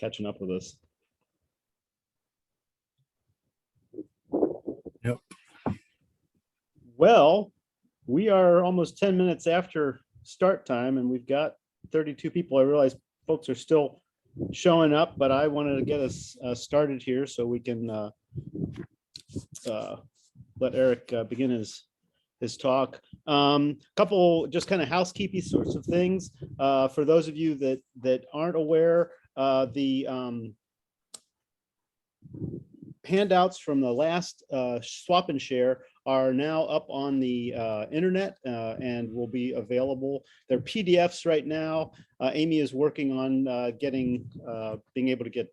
catching up with us. Yep. Well, we are almost 10 minutes after start time, and we've got 32 people. I realize folks are still showing up, but I wanted to get us started here so we can let Erik begin his talk. Couple just kind of housekeeping sorts of things. For those of you that aren't aware, the handouts from the last swap and share are now up on the internet and will be available. They're PDFs right now. Amy is working on being able to get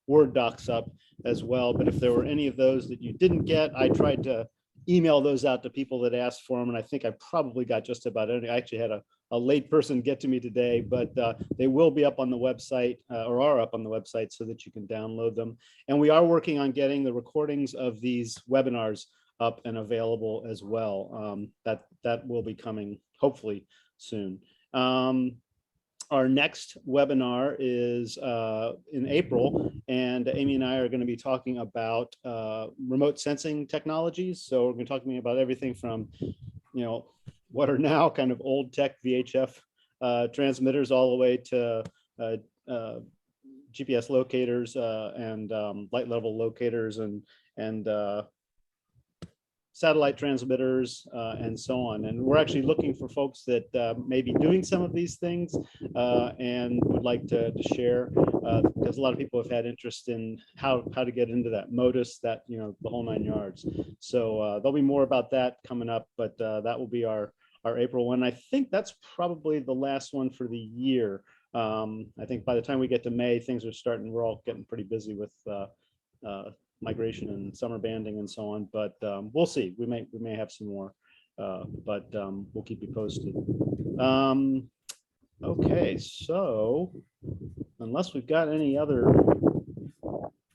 Word docs up as well. But if there were any of those that you didn't get, I tried to email those out to people that asked for them, and I think I probably got just about any. I actually had a late person get to me today, but they will be up on the website or are up on the website so that you can download them. And we are working on getting the recordings of these webinars up and available as well. That will be coming hopefully soon. Our next webinar is in April, and Amy and I are going to be talking about remote sensing technologies. So we're going to be talking about everything from, what are now kind of old tech VHF transmitters all the way to GPS locators and light level locators and satellite transmitters and so on. And we're actually looking for folks that may be doing some of these things and would like to share, because a lot of people have had interest in how to get into that modus, that, the whole 9 yards. So there'll be more about that coming up, but that will be our April one. I think that's probably the last one for the year. I think by the time we get to May, things are starting, we're all getting pretty busy with migration and summer banding and so on, but we'll see. We may have some more, but we'll keep you posted. Okay, so unless we've got any other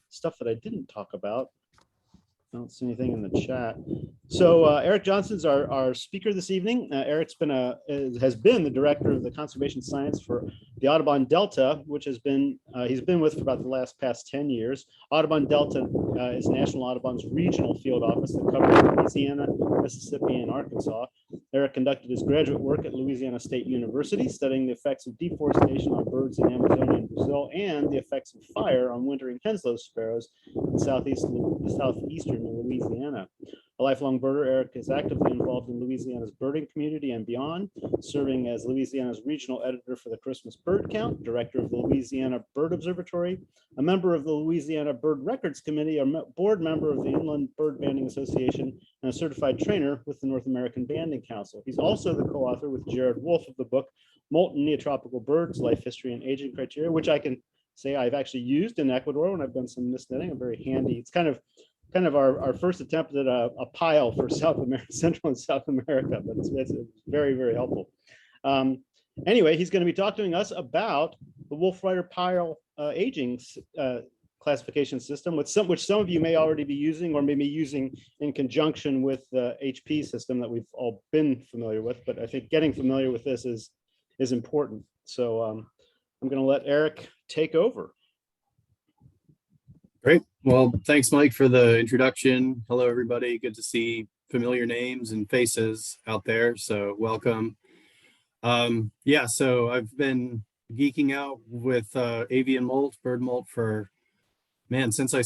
stuff that I didn't talk about, I don't see anything in the chat. So Erik Johnson's our speaker this evening. Erik's has been the director of the conservation science for the Audubon Delta, which he's been with for about the past 10 years. Audubon Delta is National Audubon's regional field office that covers Louisiana, Mississippi, and Arkansas. Erik conducted his graduate work at Louisiana State University, studying the effects of deforestation on birds in Amazonia and Brazil, and the effects of fire on wintering Henslow sparrows in southeastern Louisiana. A lifelong birder, Erik is actively involved in Louisiana's birding community and beyond, serving as Louisiana's regional editor for the Christmas Bird Count, director of the Louisiana Bird Observatory, a member of the Louisiana Bird Records Committee, a board member of the Inland Bird Banding Association, and a certified trainer with the North American Banding Council. He's also the co-author with Jared Wolfe of the book Molten Neotropical Birds, Life History and Aging Criteria, which I can say I've actually used in Ecuador when I've done some nest netting. I'm very handy. It's kind of our first attempt at a pile for South America, Central and South America, but it's very, very helpful. Anyway, he's going to be talking to us about the Wolfe-Ryder-Pyle aging classification system, which some of you may already be using or maybe using in conjunction with the HP system that we've all been familiar with. But I think getting familiar with this is important. So I'm going to let Erik take over. Great. Well, thanks, Mike, for the introduction. Hello, everybody. Good to see familiar names and faces out there. So welcome. Yeah, so I've been geeking out with avian molt, bird molt for, since I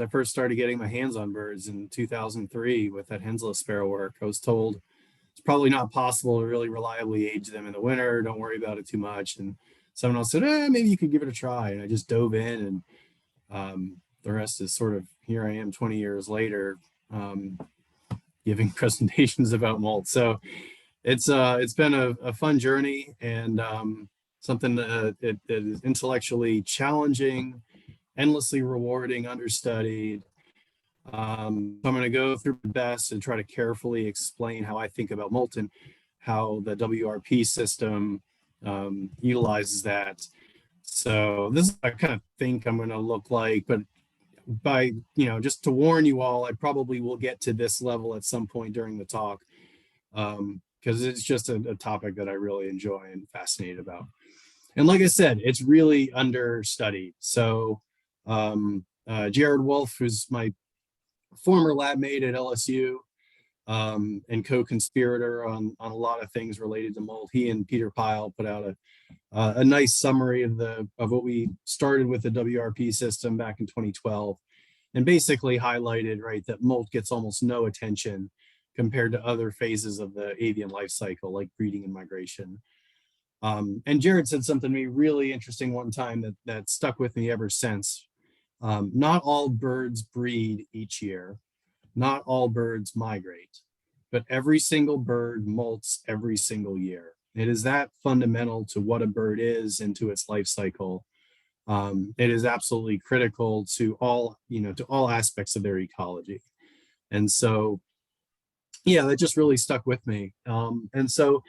first started getting my hands on birds in 2003 with that Henslow sparrow work. I was told it's probably not possible to really reliably age them in the winter. Don't worry about it too much. And someone else said, maybe you could give it a try. And I just dove in, and the rest is sort of, here I am 20 years later, giving presentations about molt. So it's been a fun journey, and something that is intellectually challenging, endlessly rewarding, understudied. I'm going to go through my best and try to carefully explain how I think about molt and how the WRP system utilizes that. So this is what I kind of think I'm going to look like, but by, just to warn you all, I probably will get to this level at some point during the talk, because it's just a topic that I really enjoy and fascinated about. And like I said, it's really understudied. So Jared Wolfe, who's my former lab mate at LSU, and co-conspirator on a lot of things related to mold. He and Peter Pyle put out a nice summary of what we started with the WRP system back in 2012, and basically highlighted, right, that molt gets almost no attention compared to other phases of the avian life cycle, like breeding and migration. And Jared said something to me really interesting one time that stuck with me ever since. Not all birds breed each year. Not all birds migrate, but every single bird molts every single year. It is that fundamental to what a bird is and to its life cycle. It is absolutely critical to all, to all aspects of their ecology. And so, yeah, that just really stuck with me. And so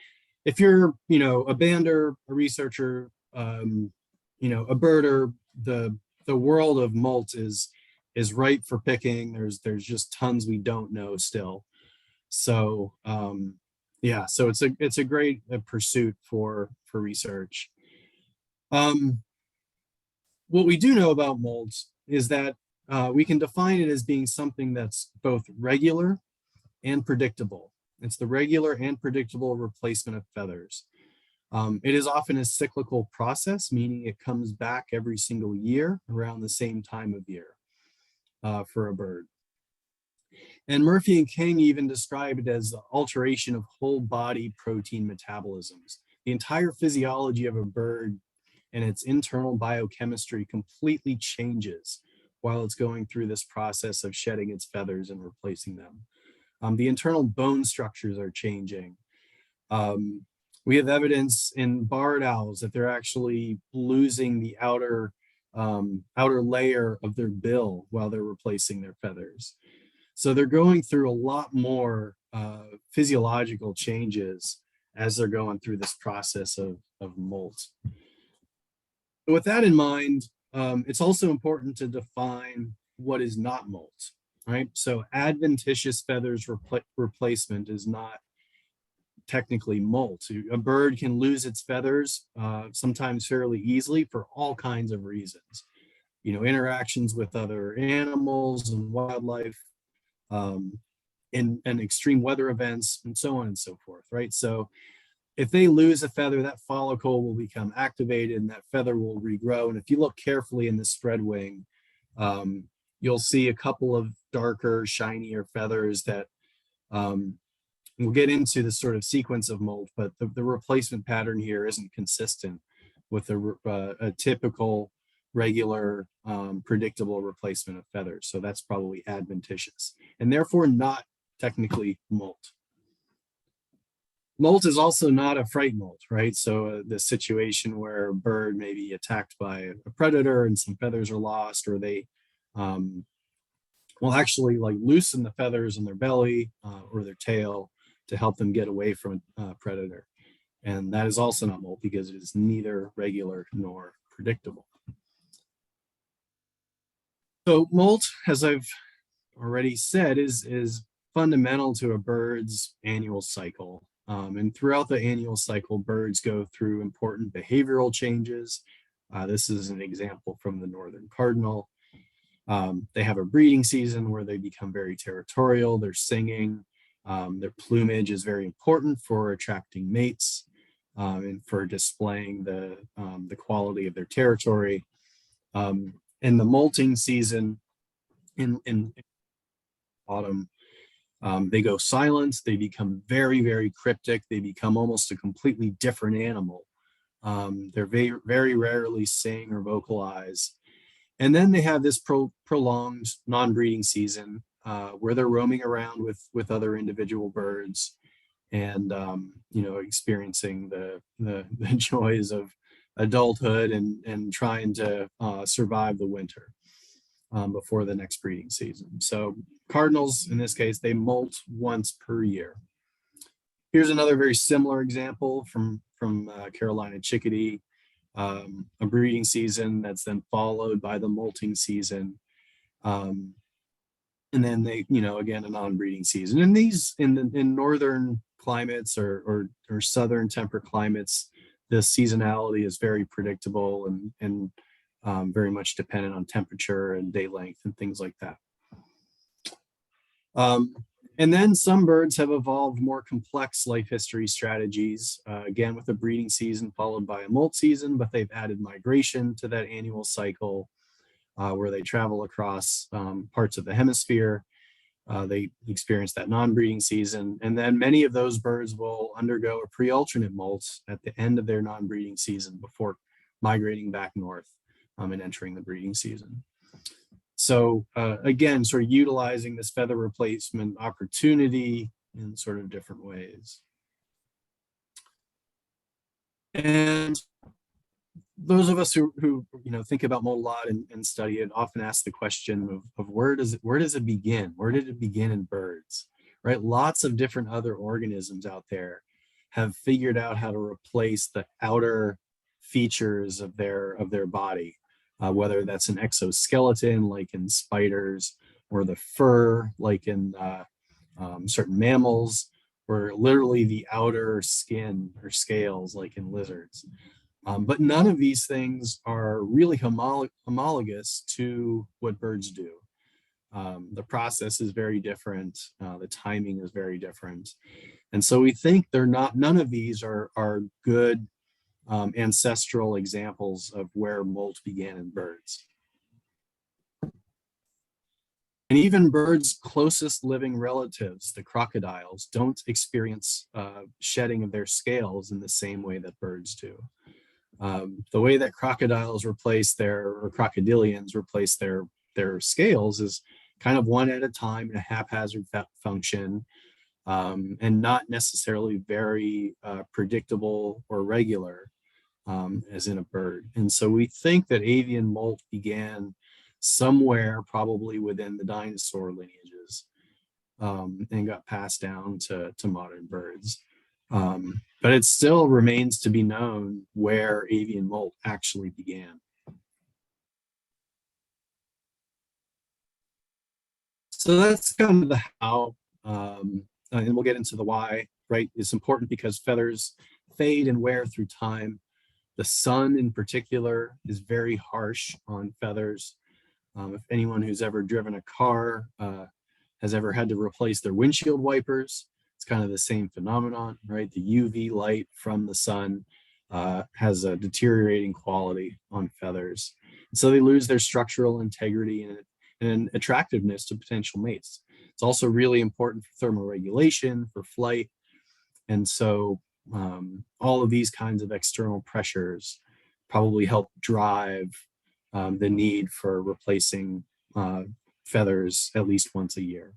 if you're, a bander, a researcher, a birder, the world of molt is ripe for picking. There's just tons we don't know still. So yeah, so it's a great pursuit for research. What we do know about molds is that we can define it as being something that's both regular and predictable. It's the regular and predictable replacement of feathers. It is often a cyclical process, meaning it comes back every single year around the same time of year for a bird. And Murphy and King even describe it as the alteration of whole body protein metabolisms. The entire physiology of a bird and its internal biochemistry completely changes while it's going through this process of shedding its feathers and replacing them. The internal bone structures are changing. We have evidence in barred owls that they're actually losing the outer layer of their bill while they're replacing their feathers. So they're going through a lot more physiological changes as they're going through this process of molt. With that in mind, it's also important to define what is not molt, right? So adventitious feathers replacement is not technically molt. A bird can lose its feathers sometimes fairly easily for all kinds of reasons. Interactions with other animals and wildlife, and extreme weather events, and so on and so forth, right? So if they lose a feather, that follicle will become activated and that feather will regrow. And if you look carefully in the spread wing, you'll see a couple of darker, shinier feathers that we'll get into the sort of sequence of molt, but the replacement pattern here isn't consistent with a typical, regular, predictable replacement of feathers. So that's probably adventitious and therefore not technically molt. Molt is also not a fright molt, right? So the situation where a bird may be attacked by a predator and some feathers are lost, or they will actually like loosen the feathers in their belly or their tail to help them get away from a predator. And that is also not molt because it is neither regular nor predictable. So molt, as I've already said, is fundamental to a bird's annual cycle. And throughout the annual cycle, birds go through important behavioral changes. This is an example from the northern cardinal. They have a breeding season where they become very territorial. They're singing. Their plumage is very important for attracting mates and for displaying the quality of their territory. In the molting season, in autumn, they go silent. They become very, very cryptic. They become almost a completely different animal. They're very, very rarely sing or vocalize. And then they have this prolonged non-breeding season where they're roaming around with other individual birds and experiencing the joys of adulthood and trying to survive the winter before the next breeding season. So cardinals, in this case, they molt once per year. Here's another very similar example from Carolina chickadee, a breeding season that's then followed by the molting season. And then they, again, a non-breeding season. And these in northern climates or southern temperate climates, the seasonality is very predictable and very much dependent on temperature and day length and things like that. And then some birds have evolved more complex life history strategies, again, with a breeding season followed by a molt season, but they've added migration to that annual cycle where they travel across parts of the hemisphere. They experience that non-breeding season. And then many of those birds will undergo a pre-alternate molt at the end of their non-breeding season before migrating back north and entering the breeding season. So again, sort of utilizing this feather replacement opportunity in sort of different ways. And those of us who think about molt a lot and study it often ask the question of where does it begin? Where did it begin in birds? Right? Lots of different other organisms out there have figured out how to replace the outer features of their body. Whether that's an exoskeleton like in spiders, or the fur like in certain mammals, or literally the outer skin or scales like in lizards. But none of these things are really homologous to what birds do. The process is very different. The timing is very different. And so we think none of these are good ancestral examples of where molt began in birds. And even birds' closest living relatives, the crocodiles, don't experience shedding of their scales in the same way that birds do. The way that crocodiles or crocodilians replace their scales is kind of one at a time in a haphazard function, and not necessarily very predictable or regular. As in a bird. And so we think that avian molt began somewhere probably within the dinosaur lineages and got passed down to modern birds. But it still remains to be known where avian molt actually began. So that's kind of the how, and we'll get into the why, right? It's important because feathers fade and wear through time. The sun in particular is very harsh on feathers. If anyone who's ever driven a car has ever had to replace their windshield wipers, it's kind of the same phenomenon, right? The UV light from the sun has a deteriorating quality on feathers. And so they lose their structural integrity and attractiveness to potential mates. It's also really important for thermal regulation, for flight. And so all of these kinds of external pressures probably help drive the need for replacing feathers at least once a year.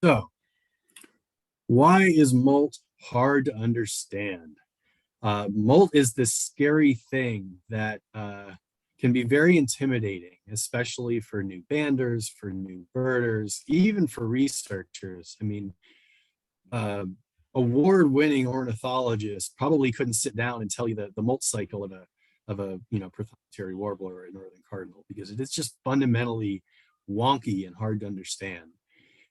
So, why is molt hard to understand? Molt is this scary thing that can be very intimidating, especially for new banders, for new birders, even for researchers. I mean, award-winning ornithologists probably couldn't sit down and tell you the molt cycle of a prothonotary warbler or a northern cardinal, because it is just fundamentally wonky and hard to understand.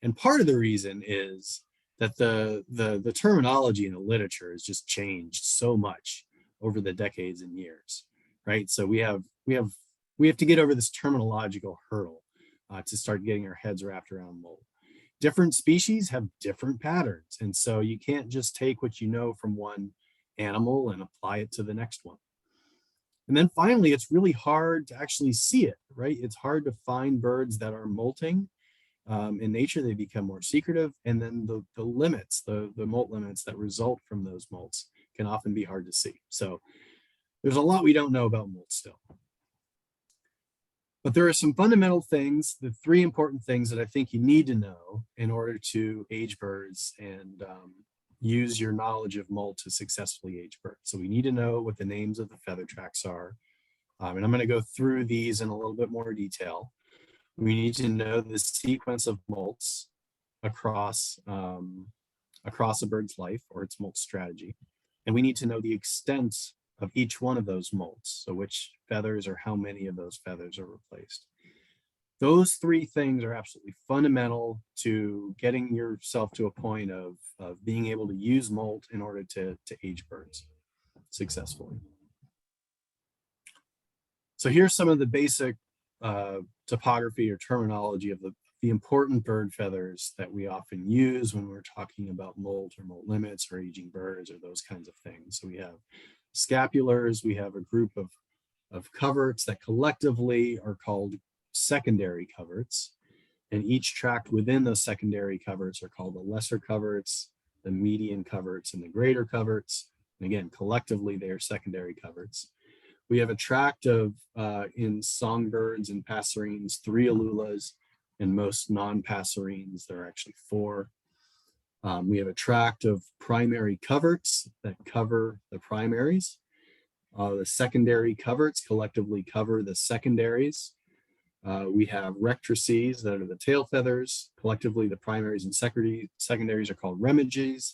And part of the reason is that the terminology in the literature has just changed so much over the decades and years, right? So we have to get over this terminological hurdle to start getting our heads wrapped around molt. Different species have different patterns, and so you can't just take what you know from one animal and apply it to the next one. And then finally, it's really hard to actually see it, right? It's hard to find birds that are molting. In nature, they become more secretive, and then the limits, the molt limits that result from those molts can often be hard to see. So there's a lot we don't know about molt still. But there are some fundamental things, the three important things that I think you need to know in order to age birds and use your knowledge of molt to successfully age birds. So we need to know what the names of the feather tracks are. And I'm going to go through these in a little bit more detail. We need to know the sequence of molts across a bird's life or its molt strategy. And we need to know the extent of each one of those molts, so which feathers or how many of those feathers are replaced. those three things are absolutely fundamental to getting yourself to a point of being able to use molt in order to age birds successfully. So here's some of the basic topography or terminology of the important bird feathers that we often use when we're talking about molt or molt limits or aging birds or those kinds of things. So we have scapulars, we have a group of coverts that collectively are called secondary coverts, and each tract within those secondary coverts are called the lesser coverts, the median coverts, and the greater coverts. And again, collectively, they are secondary coverts. We have a tract of, in songbirds and passerines, 3 alulas, and most non-passerines, there are actually 4. We have a tract of primary coverts that cover the primaries. The secondary coverts collectively cover the secondaries. We have rectrices that are the tail feathers. Collectively, the primaries and secondaries are called remiges.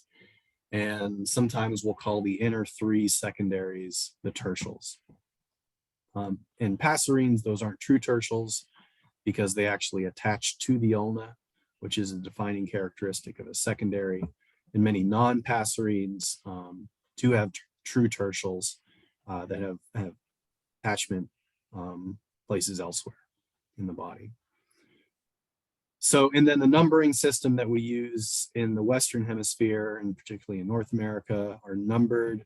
And sometimes we'll call the inner 3 secondaries the tertials. In passerines, those aren't true tertials because they actually attach to the ulna, which is a defining characteristic of a secondary. And many non-passerines do have true tertials that have attachment places elsewhere in the body. So, and then the numbering system that we use in the Western Hemisphere, and particularly in North America, are numbered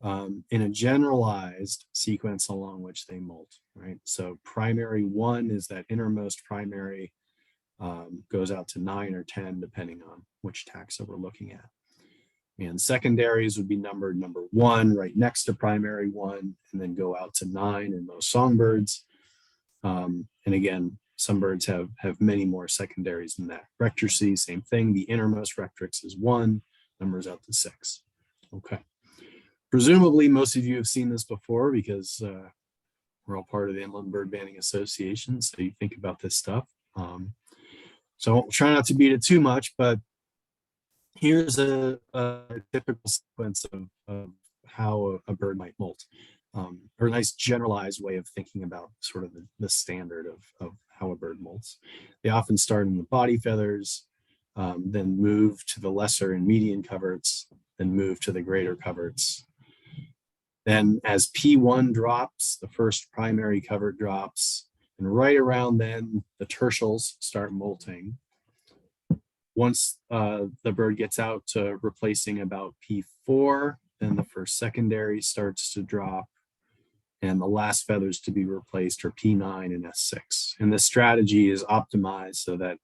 in a generalized sequence along which they molt, right? So primary 1 is that innermost primary, goes out to 9 or 10, depending on which taxa we're looking at. And secondaries would be numbered number 1 right next to primary 1, and then go out to 9 in most songbirds. And again, some birds have many more secondaries than that. Rectrices, same thing. The innermost rectrix is 1, numbers out to 6. Okay. Presumably, most of you have seen this before because we're all part of the Inland Bird Banding Association, so you think about this stuff. So I'll try not to beat it too much, but here's a typical sequence of how a bird might molt, or a nice generalized way of thinking about sort of the standard of how a bird molts. They often start in the body feathers, then move to the lesser and median coverts, then move to the greater coverts. Then as P1 drops, the first primary covert drops, and right around then the tertials start molting. Once the bird gets out to replacing about P4, then the first secondary starts to drop, and the last feathers to be replaced are P9 and S6. And this strategy is optimized so that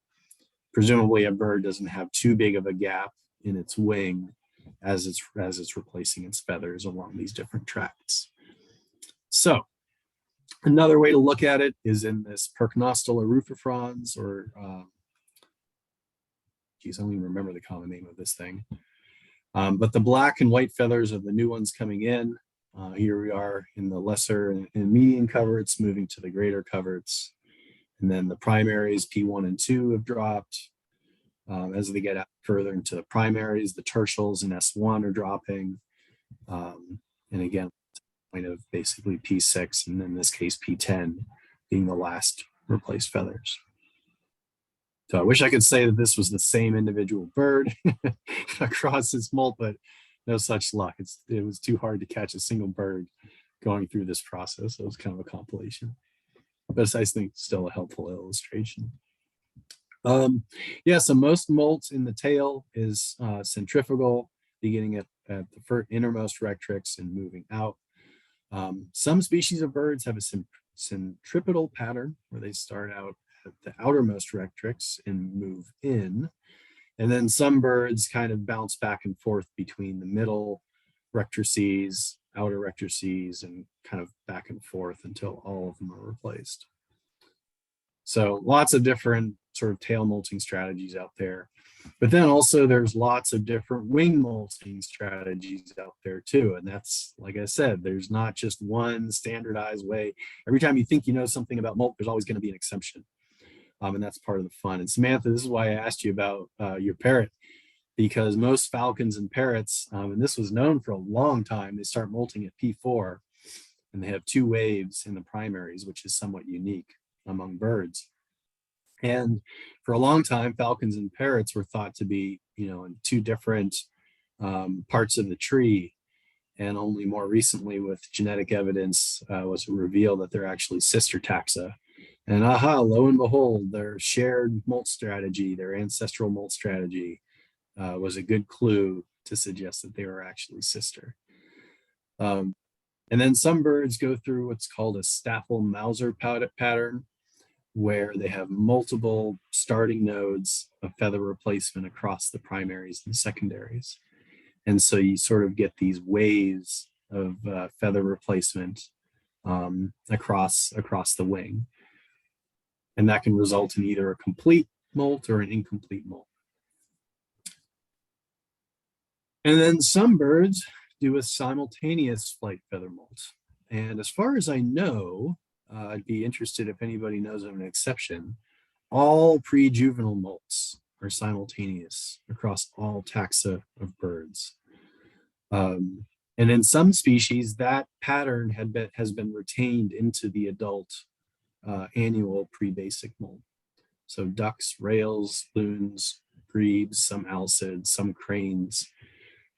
presumably a bird doesn't have too big of a gap in its wing as it's replacing its feathers along these different tracts. So another way to look at it is in this percnostal arufifrons, or geez, I don't even remember the common name of this thing. But the black and white feathers are the new ones coming in. Here we are in the lesser and median coverts, moving to the greater coverts. And then the primaries, P1 and 2, have dropped. As they get out further into the primaries, the tertials and S1 are dropping. And again, point of basically P6, and in this case, P10 being the last replaced feathers. So I wish I could say that this was the same individual bird across its molt, but no such luck. It was too hard to catch a single bird going through this process. So it was kind of a compilation, but I think still a helpful illustration. Yeah, so most molts in the tail is centrifugal, beginning at the first innermost rectrix and moving out. Some species of birds have a centripetal pattern where they start out at the outermost rectrix and move in. And then some birds kind of bounce back and forth between the middle rectrices, outer rectrices, and kind of back and forth until all of them are replaced. So lots of different sort of tail molting strategies out there. But then also there's lots of different wing molting strategies out there too. And that's, like I said, there's not just one standardized way. Every time you think you know something about molt, there's always going to be an exception. And that's part of the fun. And Samantha, this is why I asked you about your parrot, because most falcons and parrots, and this was known for a long time, they start molting at P4, and they have 2 waves in the primaries, which is somewhat unique among birds. And for a long time, falcons and parrots were thought to be, in two different parts of the tree. And only more recently, with genetic evidence, was it revealed that they're actually sister taxa. And lo and behold, their shared molt strategy, their ancestral molt strategy, was a good clue to suggest that they were actually sister. And then some birds go through what's called a Staffel-Mauser pattern, where they have multiple starting nodes of feather replacement across the primaries and secondaries. And so you sort of get these waves of feather replacement across the wing. And that can result in either a complete molt or an incomplete molt. And then some birds do a simultaneous flight feather molt. And as far as I know, I'd be interested if anybody knows of an exception, all pre-juvenile molts are simultaneous across all taxa of birds. And in some species, that pattern has been retained into the adult annual pre-basic molt. So ducks, rails, loons, grebes, some alcids, some cranes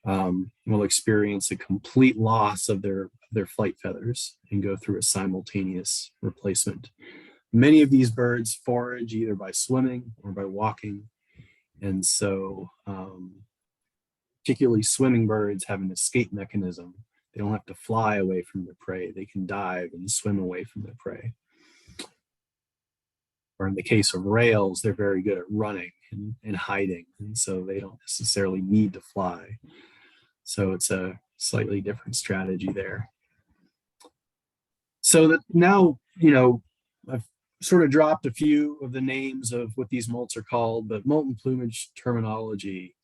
will experience a complete loss of their flight feathers and go through a simultaneous replacement. Many of these birds forage either by swimming or by walking. And so particularly swimming birds have an escape mechanism. They don't have to fly away from their prey. They can dive and swim away from their prey. Or in the case of rails, they're very good at running and hiding. And so they don't necessarily need to fly. So it's a slightly different strategy there. So that now, I've sort of dropped a few of the names of what these molts are called, but molt and plumage terminology,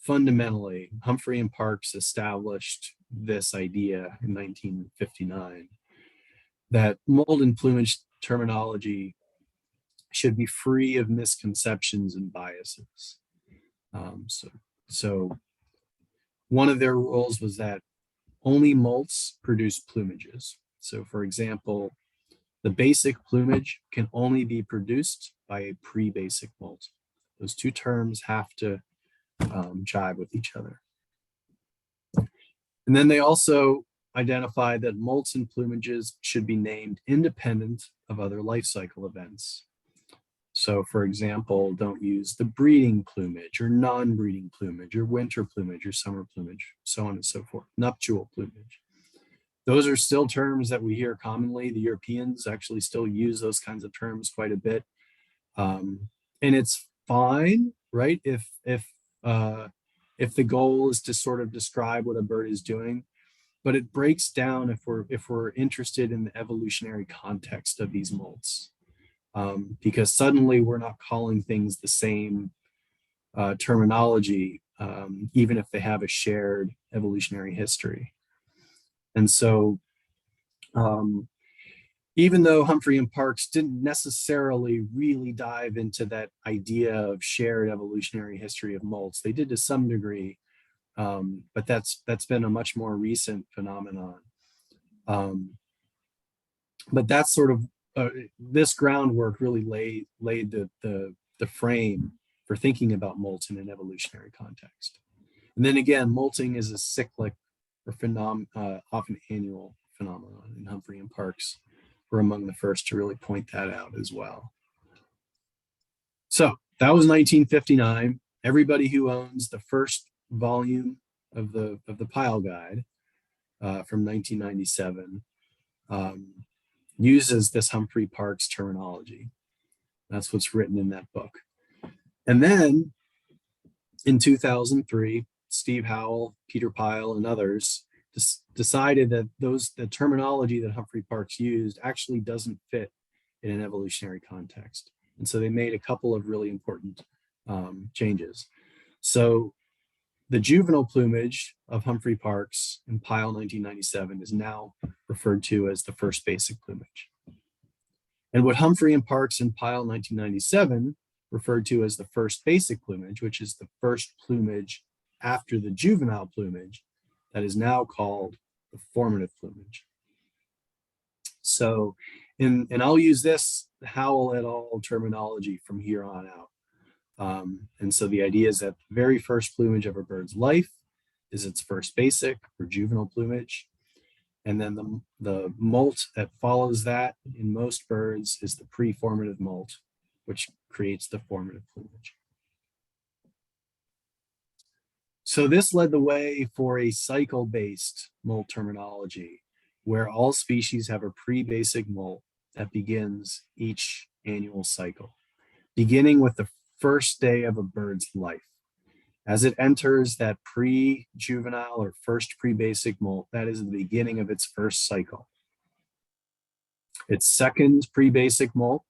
fundamentally, Humphrey and Parkes established this idea in 1959, that molt and plumage terminology should be free of misconceptions and biases. So one of their rules was that only molts produce plumages. So for example, the basic plumage can only be produced by a pre-basic molt. Those two terms have to jive with each other. And then they also identified that molts and plumages should be named independent of other life cycle events. So for example, don't use the breeding plumage or non-breeding plumage or winter plumage or summer plumage, so on and so forth, nuptial plumage. Those are still terms that we hear commonly. The Europeans actually still use those kinds of terms quite a bit. And it's fine, right? If the goal is to sort of describe what a bird is doing, but it breaks down if we're interested in the evolutionary context of these molts. Because suddenly we're not calling things the same terminology, even if they have a shared evolutionary history. And so even though Humphrey and Parkes didn't necessarily really dive into that idea of shared evolutionary history of molts, they did to some degree, but that's been a much more recent phenomenon. But that's sort of this groundwork really laid the frame for thinking about molts in an evolutionary context. And then again, molting is a cyclic or often annual phenomenon, and Humphrey and Parkes were among the first to really point that out as well. So that was 1959. Everybody who owns the first volume of the Pyle Guide from 1997 uses this Humphrey Parkes terminology. That's what's written in that book. And then in 2003, Steve Howell, Peter Pyle, and others decided that the terminology that Humphrey Parkes used actually doesn't fit in an evolutionary context. And so they made a couple of really important changes. So the juvenile plumage of Humphrey Parkes in Pyle 1997 is now referred to as the first basic plumage. And what Humphrey and Parkes in Pyle 1997 referred to as the first basic plumage, which is the first plumage after the juvenile plumage, that is now called the formative plumage. So, and I'll use this Howell et al. Terminology from here on out. And so the idea is that the very first plumage of a bird's life is its first basic or juvenile plumage. And then the molt that follows that in most birds is the preformative molt, which creates the formative plumage. So this led the way for a cycle-based molt terminology, where all species have a pre-basic molt that begins each annual cycle, beginning with the first day of a bird's life. As it enters that pre-juvenile or first pre-basic molt, that is the beginning of its first cycle. Its second pre-basic molt,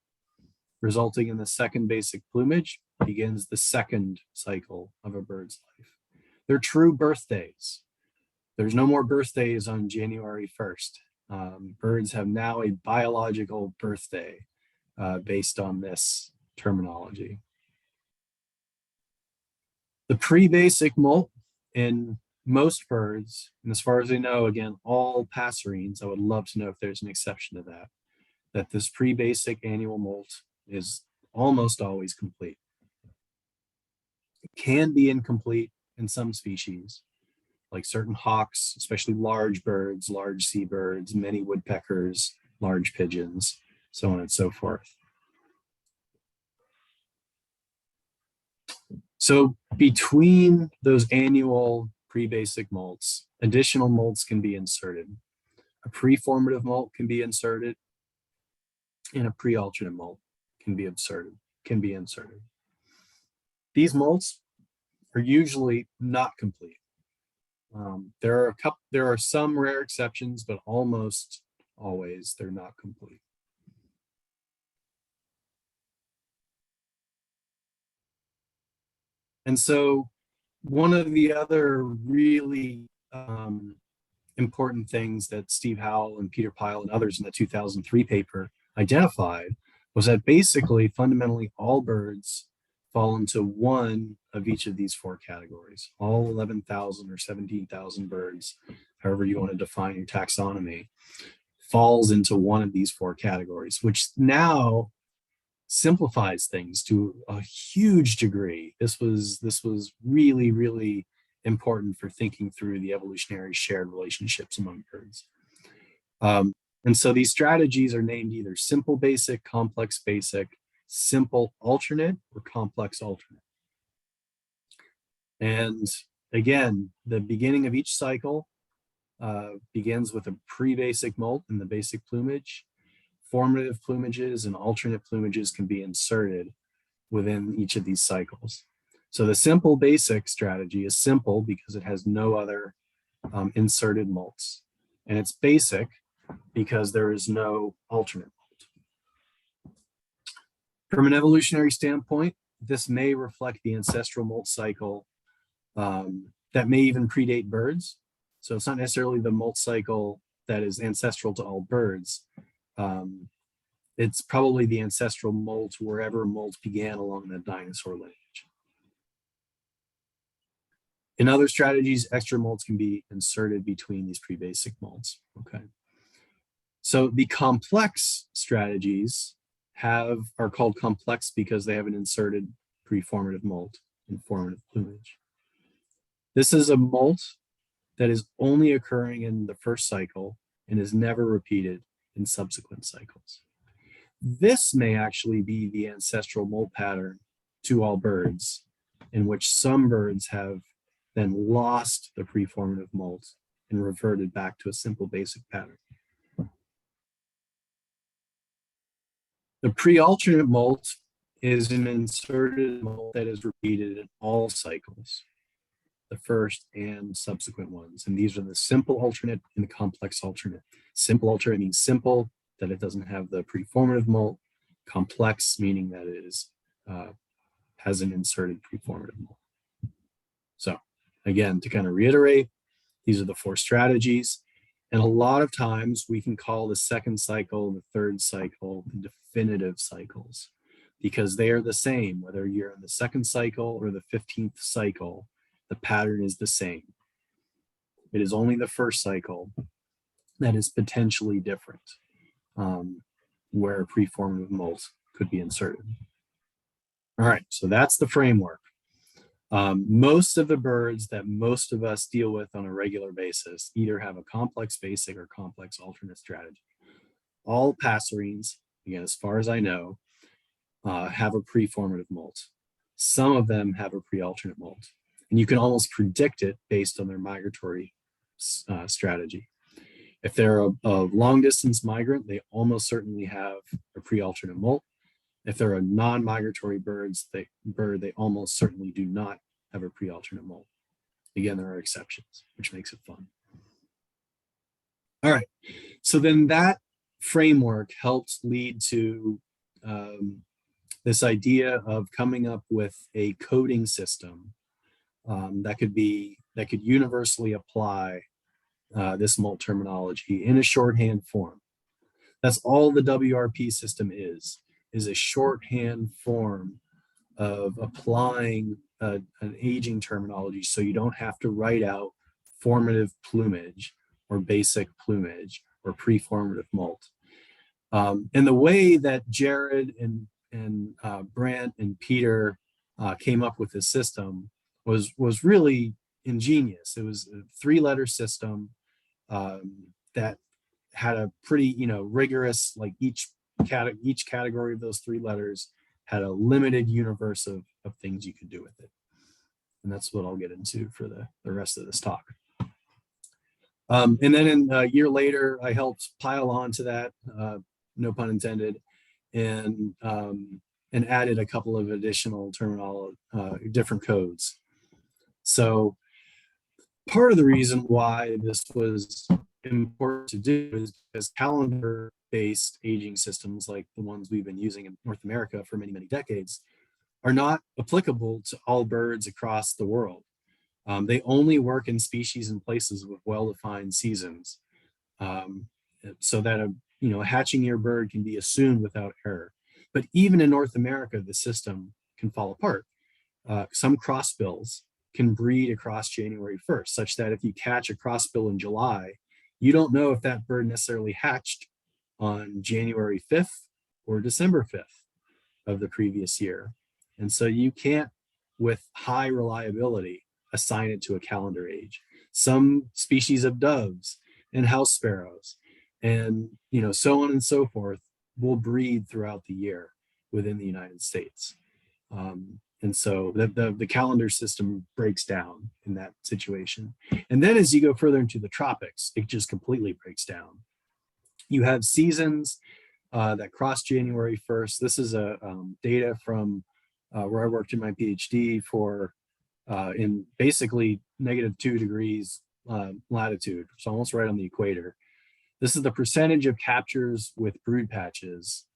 resulting in the second basic plumage, begins the second cycle of a bird's life. They're true birthdays. There's no more birthdays on January 1st. Birds have now a biological birthday based on this terminology. The pre-basic molt in most birds, and as far as I know, again, all passerines, I would love to know if there's an exception to that this pre-basic annual molt is almost always complete. It can be incomplete in some species, like certain hawks, especially large birds, large seabirds, many woodpeckers, large pigeons, so on and so forth. So between those annual pre-basic molts, additional molts can be inserted. A preformative molt can be inserted, and a pre-alternate molt can be inserted. These molts are usually not complete. There are some rare exceptions, but almost always they're not complete. And so one of the other really important things that Steve Howell and Peter Pyle and others in the 2003 paper identified was that basically, fundamentally, all birds fall into one of each of these four categories. All 11,000 or 17,000 birds, however you want to define your taxonomy, falls into one of these four categories, which now simplifies things to a huge degree. This was really, really important for thinking through the evolutionary shared relationships among birds. And so these strategies are named either simple basic, complex basic, simple alternate, or complex alternate. And again, the beginning of each cycle begins with a pre-basic molt in the basic plumage. Formative plumages and alternate plumages can be inserted within each of these cycles. So the simple basic strategy is simple because it has no other inserted molts. And it's basic because there is no alternate molt. From an evolutionary standpoint, this may reflect the ancestral molt cycle that may even predate birds. So it's not necessarily the molt cycle that is ancestral to all birds. It's probably the ancestral molt wherever molt began along the dinosaur lineage. In other strategies, extra molts can be inserted between these pre-basic molts. Okay. So the complex strategies are called complex because they have an inserted preformative molt in formative plumage. This is a molt that is only occurring in the first cycle and is never repeated in subsequent cycles. This may actually be the ancestral molt pattern to all birds, in which some birds have then lost the preformative molt and reverted back to a simple basic pattern. The pre-alternate molt is an inserted molt that is repeated in all cycles, the first and subsequent ones. And these are the simple alternate and the complex alternate. Simple alternate means simple, that it doesn't have the preformative molt. Complex, meaning that it is has an inserted preformative molt. So again, to kind of reiterate, these are the four strategies. And a lot of times we can call the second cycle, the third cycle, the definitive cycles, because they are the same, whether you're in the second cycle or the 15th cycle, the pattern is the same. It is only the first cycle that is potentially different. where preformative molt could be inserted. All right, so that's the framework. Most of the birds that most of us deal with on a regular basis either have a complex basic or complex alternate strategy. All passerines, again, as far as I know, have a preformative molt. Some of them have a pre-alternate molt, and you can almost predict it based on their migratory strategy. If they're a long distance migrant, they almost certainly have a pre-alternate molt. If they're a non-migratory bird, they almost certainly do not have a pre-alternate molt. Again, there are exceptions, which makes it fun. All right, so then that framework helps lead to this idea of coming up with a coding system that could universally apply this molt terminology in a shorthand form. That's all the WRP system is a shorthand form of applying an aging terminology, so you don't have to write out formative plumage or basic plumage or preformative molt. And the way that Jared and Brant and Peter came up with this system was really ingenious. It was a 3-letter system that had a pretty, rigorous, like each category of those 3 letters had a limited universe of things you could do with it. And that's what I'll get into for the rest of this talk. And then a year later, I helped pile on to that, no pun intended, and added a couple of additional different codes. So part of the reason why this was important to do is because calendar-based aging systems like the ones we've been using in North America for many, many decades are not applicable to all birds across the world. They only work in species and places with well-defined seasons, so that a hatching year bird can be assumed without error. But even in North America, the system can fall apart. Some crossbills can breed across January 1st, such that if you catch a crossbill in July, you don't know if that bird necessarily hatched on January 5th or December 5th of the previous year. And so you can't, with high reliability, assign it to a calendar age. Some species of doves and house sparrows and so on and so forth will breed throughout the year within the United States. And so the calendar system breaks down in that situation. And then as you go further into the tropics, it just completely breaks down. You have seasons that cross January 1st. This is data from where I worked in my PhD for in basically -2 degrees latitude. It's almost right on the equator. This is the percentage of captures with brood patches,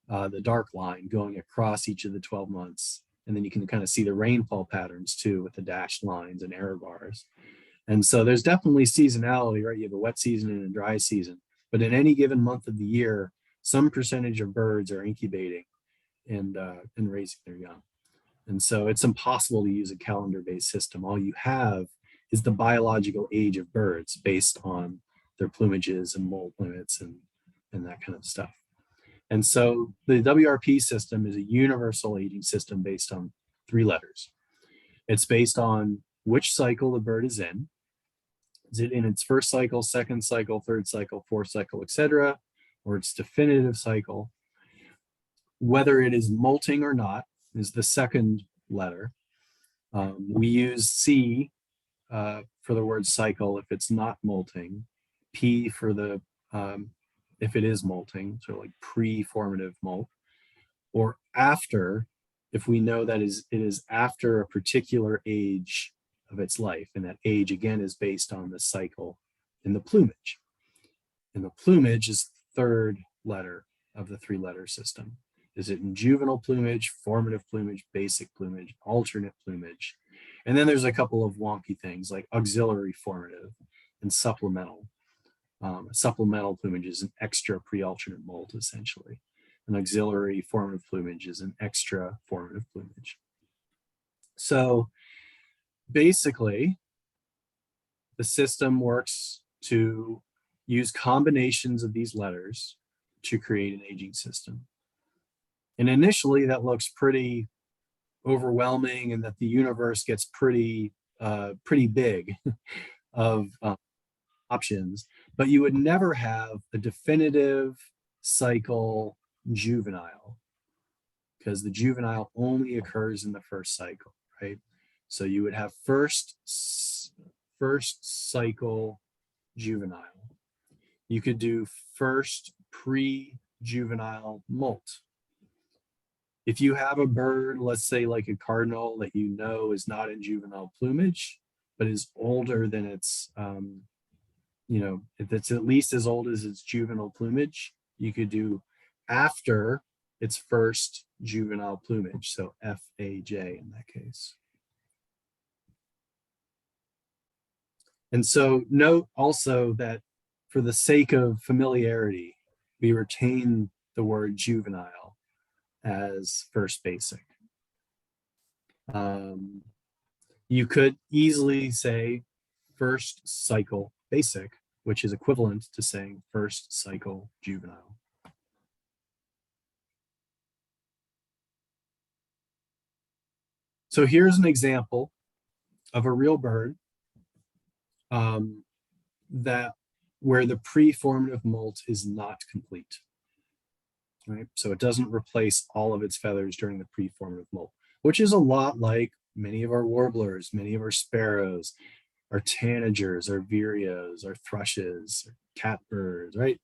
the dark line going across each of the 12 months. And then you can kind of see the rainfall patterns too with the dashed lines and error bars. And so there's definitely seasonality, right? You have a wet season and a dry season, but in any given month of the year, some percentage of birds are incubating and raising their young. And so it's impossible to use a calendar-based system. All you have is the biological age of birds based on their plumages and molt limits and that kind of stuff. And so the WRP system is a universal aging system based on 3 letters. It's based on which cycle the bird is in. Is it in its first cycle, second cycle, third cycle, fourth cycle, etc., or its definitive cycle? Whether it is molting or not is the second letter. We use C for the word cycle if it's not molting, P for the if it is molting, so like pre-formative molt, or after if we know that it is after a particular age of its life, and that age again is based on the cycle in the plumage. And the plumage is the 3rd letter of the 3-letter system. Is it in juvenile plumage, formative plumage, basic plumage, alternate plumage? And then there's a couple of wonky things like auxiliary formative and supplemental. Supplemental plumage is an extra pre-alternate molt, essentially. An auxiliary formative plumage is an extra formative plumage. So basically, the system works to use combinations of these letters to create an aging system. And initially that looks pretty overwhelming, and that the universe gets pretty big of options, but you would never have a definitive cycle juvenile, because the juvenile only occurs in the first cycle, right? So you would have first cycle juvenile. You could do first pre-juvenile molt. If you have a bird, let's say like a cardinal, that you know is not in juvenile plumage, but is older than its, if it's at least as old as its juvenile plumage, you could do after its first juvenile plumage, so FAJ in that case. And so note also that for the sake of familiarity, we retain the word juvenile as first basic. You could easily say first cycle basic, which is equivalent to saying first cycle juvenile. So here's an example of a real bird where the pre-formative molt is not complete. Right? So it doesn't replace all of its feathers during the pre-formative molt, which is a lot like many of our warblers, many of our sparrows, our tanagers, our vireos, our thrushes, our catbirds, right?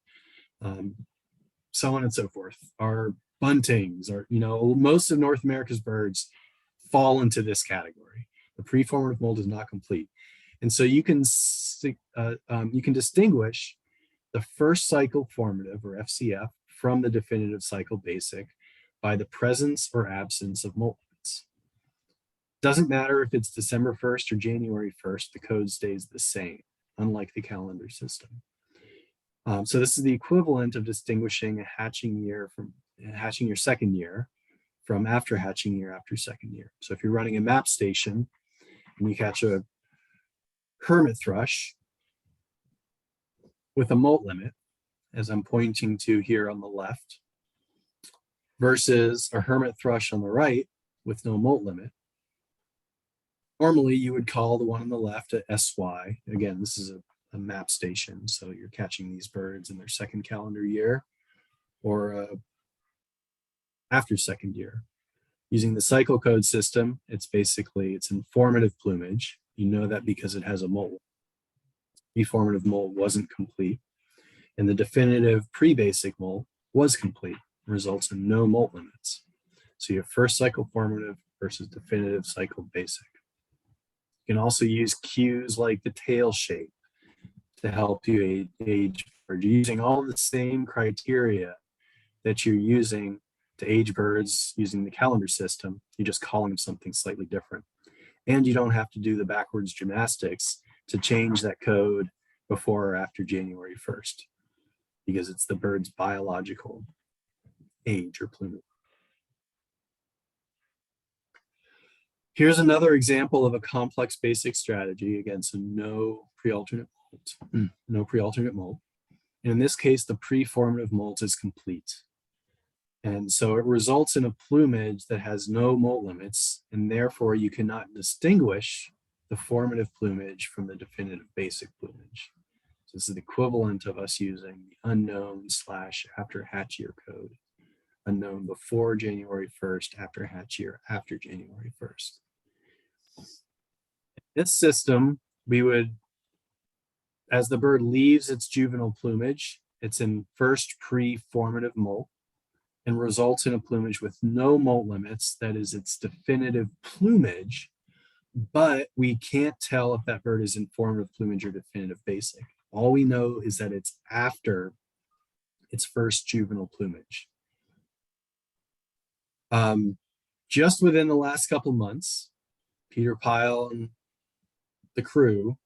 So on and so forth. Our buntings, most of North America's birds fall into this category. The pre-formative molt is not complete. And so you can distinguish the first cycle formative, or FCF, from the definitive cycle basic by the presence or absence of molt limits. Doesn't matter if it's December 1st or January 1st, the code stays the same, unlike the calendar system. So this is the equivalent of distinguishing a hatching year second year from after hatching year after second year. So if you're running a map station and you catch a hermit thrush with a molt limit, as I'm pointing to here on the left, versus a hermit thrush on the right with no molt limit, normally you would call the one on the left a SY. Again, this is a map station, so you're catching these birds in their second calendar year or after second year. Using the cycle code system, it's informative plumage. You know that because it has a molt. The formative molt wasn't complete, and the definitive pre-basic molt was complete, results in no molt limits. So you have first cycle formative versus definitive cycle basic. You can also use cues like the tail shape to help you age birds. You're using all the same criteria that you're using to age birds using the calendar system. You're just calling them something slightly different. And you don't have to do the backwards gymnastics to change that code before or after January 1st, because it's the bird's biological age or plumage. Here's another example of a complex basic strategy against a no pre-alternate molt. And in this case, the pre-formative molt is complete. And so it results in a plumage that has no molt limits, and therefore you cannot distinguish the formative plumage from the definitive basic plumage. So this is the equivalent of us using the unknown / after hatch year code. Unknown before January 1st, after hatch year, after January 1st. In this system, we would, as the bird leaves its juvenile plumage, it's in first pre-formative molt and results in a plumage with no molt limits. That is its definitive plumage, but we can't tell if that bird is in formative plumage or definitive basic. All we know is that it's after its first juvenile plumage. Just within the last couple months, Peter Pyle and the crew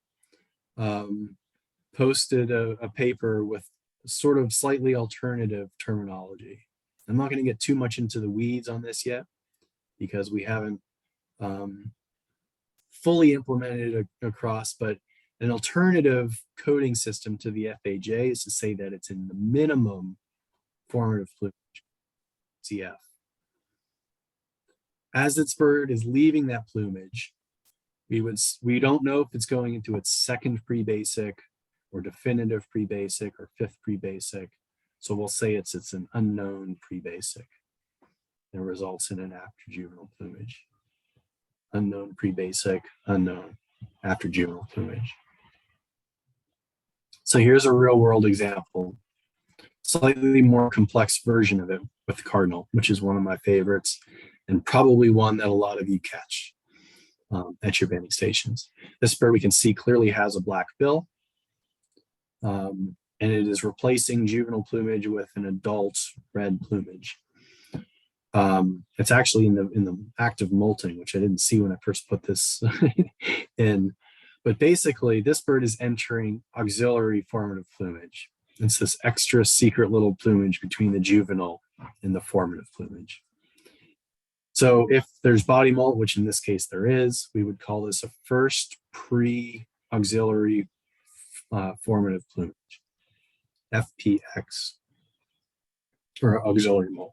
posted a paper with sort of slightly alternative terminology. I'm not going to get too much into the weeds on this yet because we haven't fully implemented it across, but an alternative coding system to the FAJ is to say that it's in the minimum formative plumage, CF. As its bird is leaving that plumage, we don't know if it's going into its second pre-basic or definitive pre-basic or fifth pre-basic. So we'll say it's an unknown pre-basic. It results in an after juvenile plumage. Unknown pre-basic, unknown after juvenile plumage. So here's a real world example, slightly more complex version of it with the cardinal, which is one of my favorites and probably one that a lot of you catch at your banding stations. This bird we can see clearly has a black bill, and it is replacing juvenile plumage with an adult red plumage. It's actually in the act of molting, which I didn't see when I first put this in. But basically, this bird is entering auxiliary formative plumage. It's this extra secret little plumage between the juvenile and the formative plumage. So if there's body molt, which in this case there is, we would call this a first pre-auxiliary formative plumage, FPX, or auxiliary molt.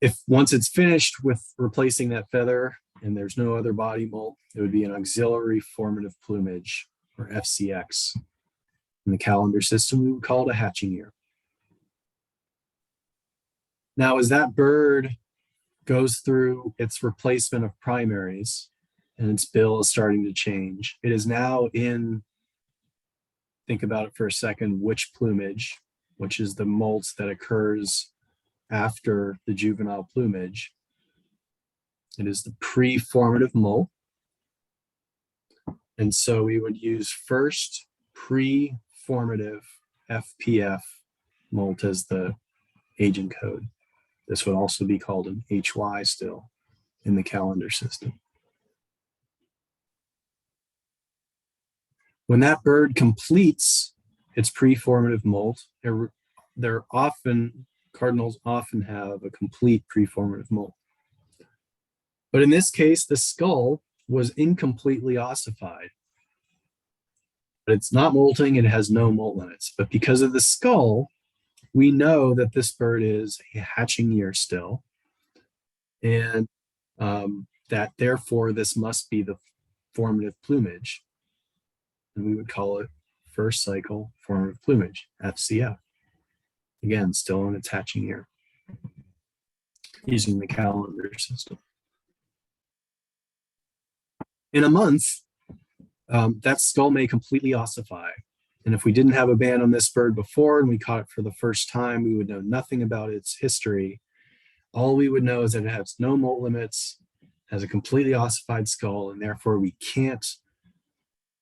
If once it's finished with replacing that feather and there's no other body molt, it would be an auxiliary formative plumage, or FCX. In the calendar system, we would call it a hatching year. Now, as that bird goes through its replacement of primaries and its bill is starting to change, it is now in, think about it for a second, which plumage, which is the molt that occurs after the juvenile plumage. It is the pre-formative molt. And so we would use first pre-formative FPF molt as the agent code. This would also be called an HY still in the calendar system. When that bird completes its pre-formative molt, cardinals often have a complete pre-formative molt. But in this case, the skull was incompletely ossified. But it's not molting, it has no molt limits. But because of the skull, we know that this bird is a hatching year still, and that therefore this must be the formative plumage. And we would call it first cycle formative plumage, FCF. Again, still in its hatching year, using the calendar system. In a month, that skull may completely ossify. And if we didn't have a band on this bird before and we caught it for the first time, we would know nothing about its history. All we would know is that it has no molt limits, has a completely ossified skull, and therefore we can't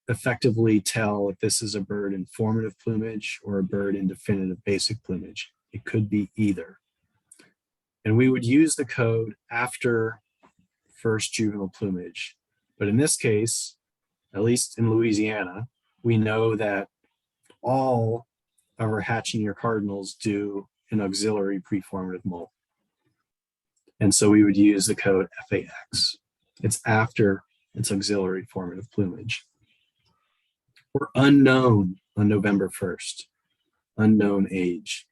effectively tell if this is a bird in formative plumage or a bird in definitive basic plumage. It could be either. And we would use the code after first juvenile plumage. But in this case, at least in Louisiana, we know that all of our hatching year cardinals do an auxiliary preformative molt. And so we would use the code FAX. It's after its auxiliary formative plumage. We're unknown on November 1st, unknown age.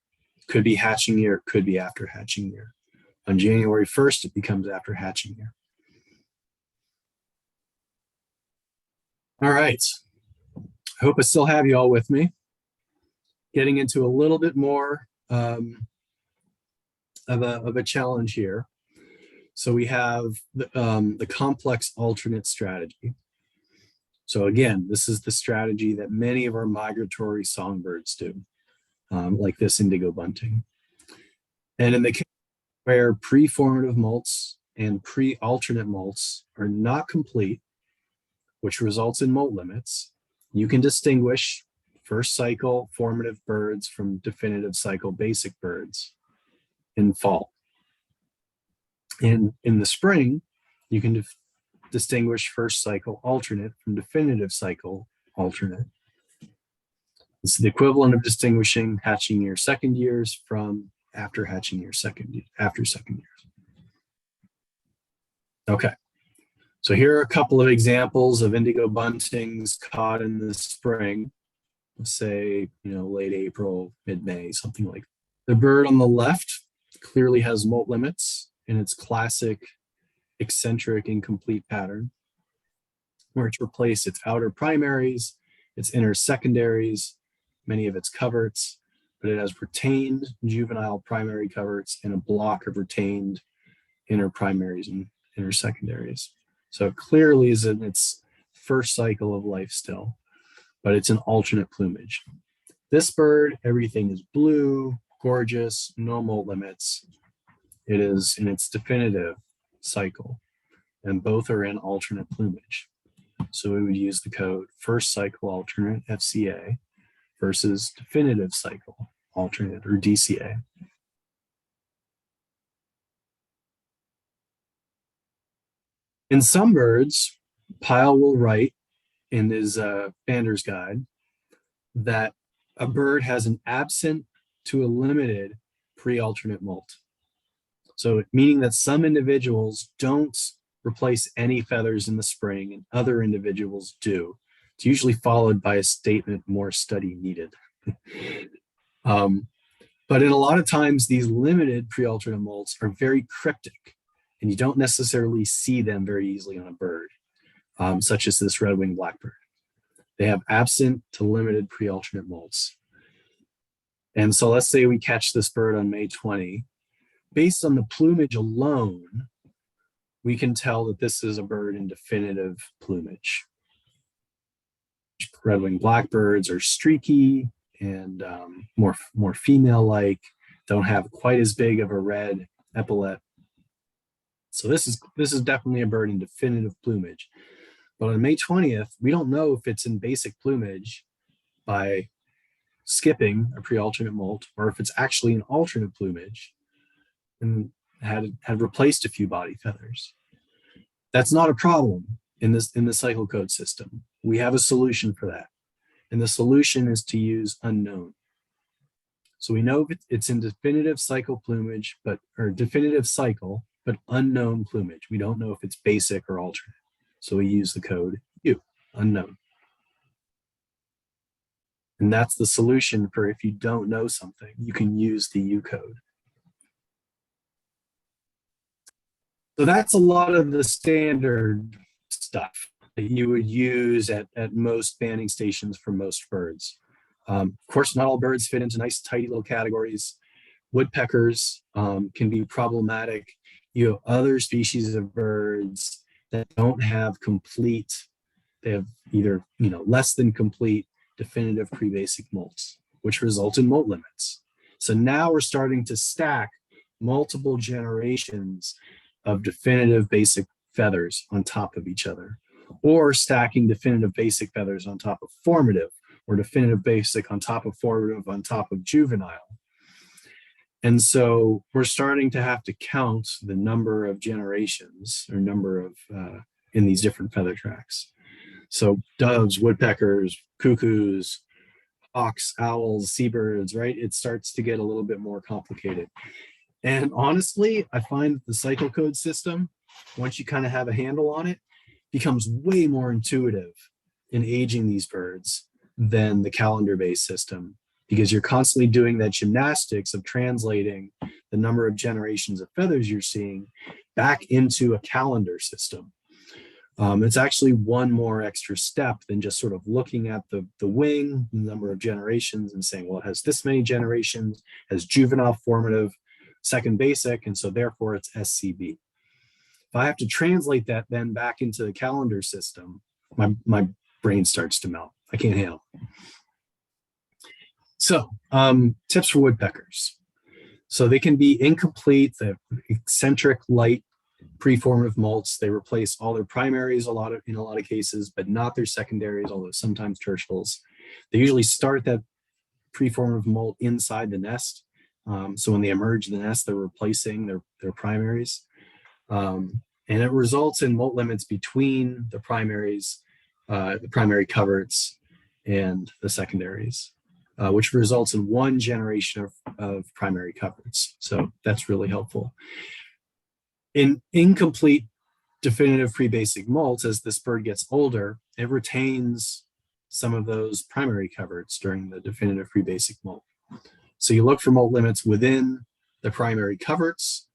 Could be hatching year, could be after hatching year. On January 1st, it becomes after hatching year. All right, I hope I still have you all with me. Getting into a little bit more of a challenge here. So we have the complex alternate strategy. So again, this is the strategy that many of our migratory songbirds do, like this indigo bunting. And in the case where pre-formative molts and pre-alternate molts are not complete, which results in molt limits, you can distinguish first cycle formative birds from definitive cycle basic birds in fall. In the spring, you can distinguish first cycle alternate from definitive cycle alternate. It's the equivalent of distinguishing hatching year second years from after hatching year after second years. Okay, so here are a couple of examples of indigo buntings caught in the spring. Let's say, late April, mid-May, something like that. The bird on the left clearly has molt limits in its classic eccentric incomplete pattern, where it's replaced its outer primaries, its inner secondaries, many of its coverts, but it has retained juvenile primary coverts and a block of retained inner primaries and inner secondaries. So it clearly is in its first cycle of life still, but it's an alternate plumage. This bird, everything is blue, gorgeous, no molt limits. It is in its definitive cycle, and both are in alternate plumage. So we would use the code first cycle alternate FCA versus definitive cycle alternate, or DCA. In some birds, Pyle will write in his Bander's Guide that a bird has an absent to a limited pre-alternate molt. So meaning that some individuals don't replace any feathers in the spring and other individuals do. It's usually followed by a statement, more study needed. But in a lot of times, these limited pre-alternate molts are very cryptic, and you don't necessarily see them very easily on a bird, such as this red-winged blackbird. They have absent to limited pre-alternate molts. And so let's say we catch this bird on May 20. Based on the plumage alone, we can tell that this is a bird in definitive plumage. Red-winged blackbirds are streaky and more female-like, don't have quite as big of a red epaulet. So this is definitely a bird in definitive plumage. But on May 20th, we don't know if it's in basic plumage by skipping a pre-alternate molt, or if it's actually in alternate plumage and had replaced a few body feathers. That's not a problem in the cycle code system. We have a solution for that. And the solution is to use unknown. So we know it's in definitive cycle plumage, or definitive cycle, but unknown plumage. We don't know if it's basic or alternate. So we use the code U, unknown. And that's the solution for if you don't know something, you can use the U code. So that's a lot of the standard stuff that you would use at most banding stations for most birds. Of course, not all birds fit into nice, tidy little categories. Woodpeckers can be problematic. You have other species of birds that don't have complete, they have either less than complete definitive pre-basic molts, which result in molt limits. So now we're starting to stack multiple generations of definitive basic feathers on top of each other, or stacking definitive basic feathers on top of formative, or definitive basic on top of formative on top of juvenile. And so we're starting to have to count the number of generations or number of in these different feather tracks. So doves, woodpeckers, cuckoos, hawks, owls, seabirds, right? It starts to get a little bit more complicated. And honestly, I find the cycle code system, once you kind of have a handle on it, becomes way more intuitive in aging these birds than the calendar-based system, because you're constantly doing that gymnastics of translating the number of generations of feathers you're seeing back into a calendar system. It's actually one more extra step than just sort of looking at the wing, the number of generations, and saying, well, it has this many generations, has juvenile, formative, second basic, and so therefore it's SCB. If I have to translate that then back into the calendar system, my brain starts to melt. I can't handle it. So tips for woodpeckers. So they can be incomplete, the eccentric light preformative molts. They replace all their primaries in a lot of cases, but not their secondaries, although sometimes tertials. They usually start that preformative molt inside the nest. So when they emerge in the nest, they're replacing their primaries. And it results in molt limits between the primaries, the primary coverts, and the secondaries, which results in one generation of primary coverts. So that's really helpful. In incomplete definitive pre-basic molts, as this bird gets older, it retains some of those primary coverts during the definitive pre-basic molt. So you look for molt limits within the primary coverts,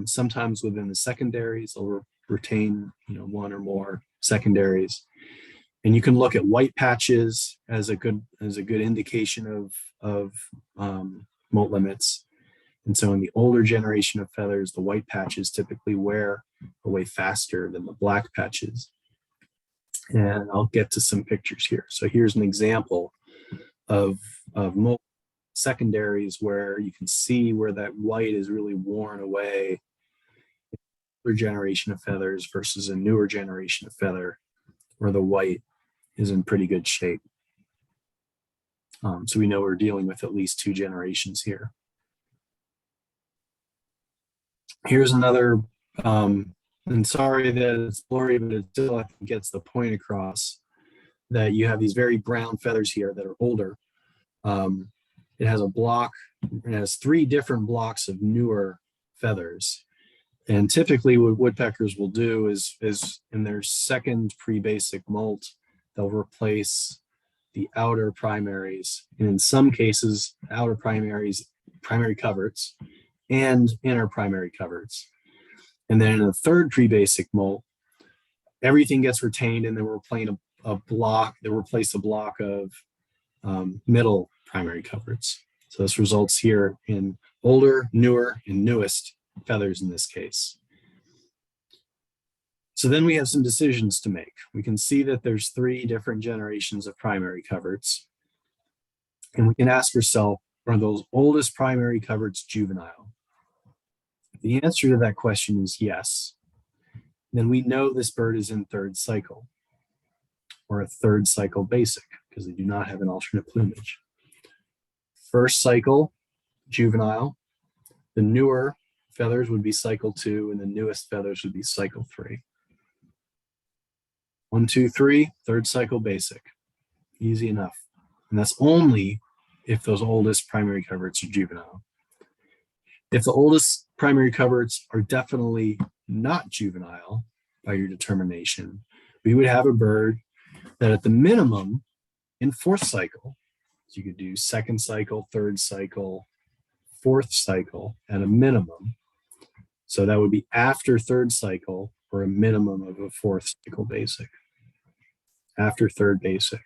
sometimes within the secondaries. They'll retain, one or more secondaries. And you can look at white patches as a good indication of molt limits. And so in the older generation of feathers, the white patches typically wear away faster than the black patches. And I'll get to some pictures here. So here's an example of molt secondaries where you can see where that white is really worn away. Older generation of feathers versus a newer generation of feather where the white is in pretty good shape. So we know we're dealing with at least 2 generations here. Here's another, and sorry that it's blurry, but it still I think gets the point across that you have these very brown feathers here that are older. It has a block, it has 3 different blocks of newer feathers. And typically what woodpeckers will do is in their second pre-basic molt, they'll replace the outer primaries, and in some cases, outer primaries, primary coverts, and inner primary coverts. And then in the third pre-basic molt, everything gets retained, and then we're playing a block, they replace a block of middle primary coverts. So this results here in older, newer, and newest feathers in this case. So then we have some decisions to make. We can see that there's 3 different generations of primary coverts. And we can ask ourselves, are those oldest primary coverts juvenile? If the answer to that question is yes, then we know this bird is in 3rd cycle, or a 3rd cycle basic, because they do not have an alternate plumage. 1st cycle, juvenile. The newer feathers would be cycle 2, and the newest feathers would be cycle 3. 1, 2, 3, 3rd cycle basic. Easy enough. And that's only if those oldest primary coverts are juvenile. If the oldest primary coverts are definitely not juvenile by your determination, we would have a bird that at the minimum in 4th cycle, so you could do 2nd cycle, 3rd cycle, 4th cycle at a minimum. So that would be after 3rd cycle or a minimum of a 4th cycle basic. After 3rd basic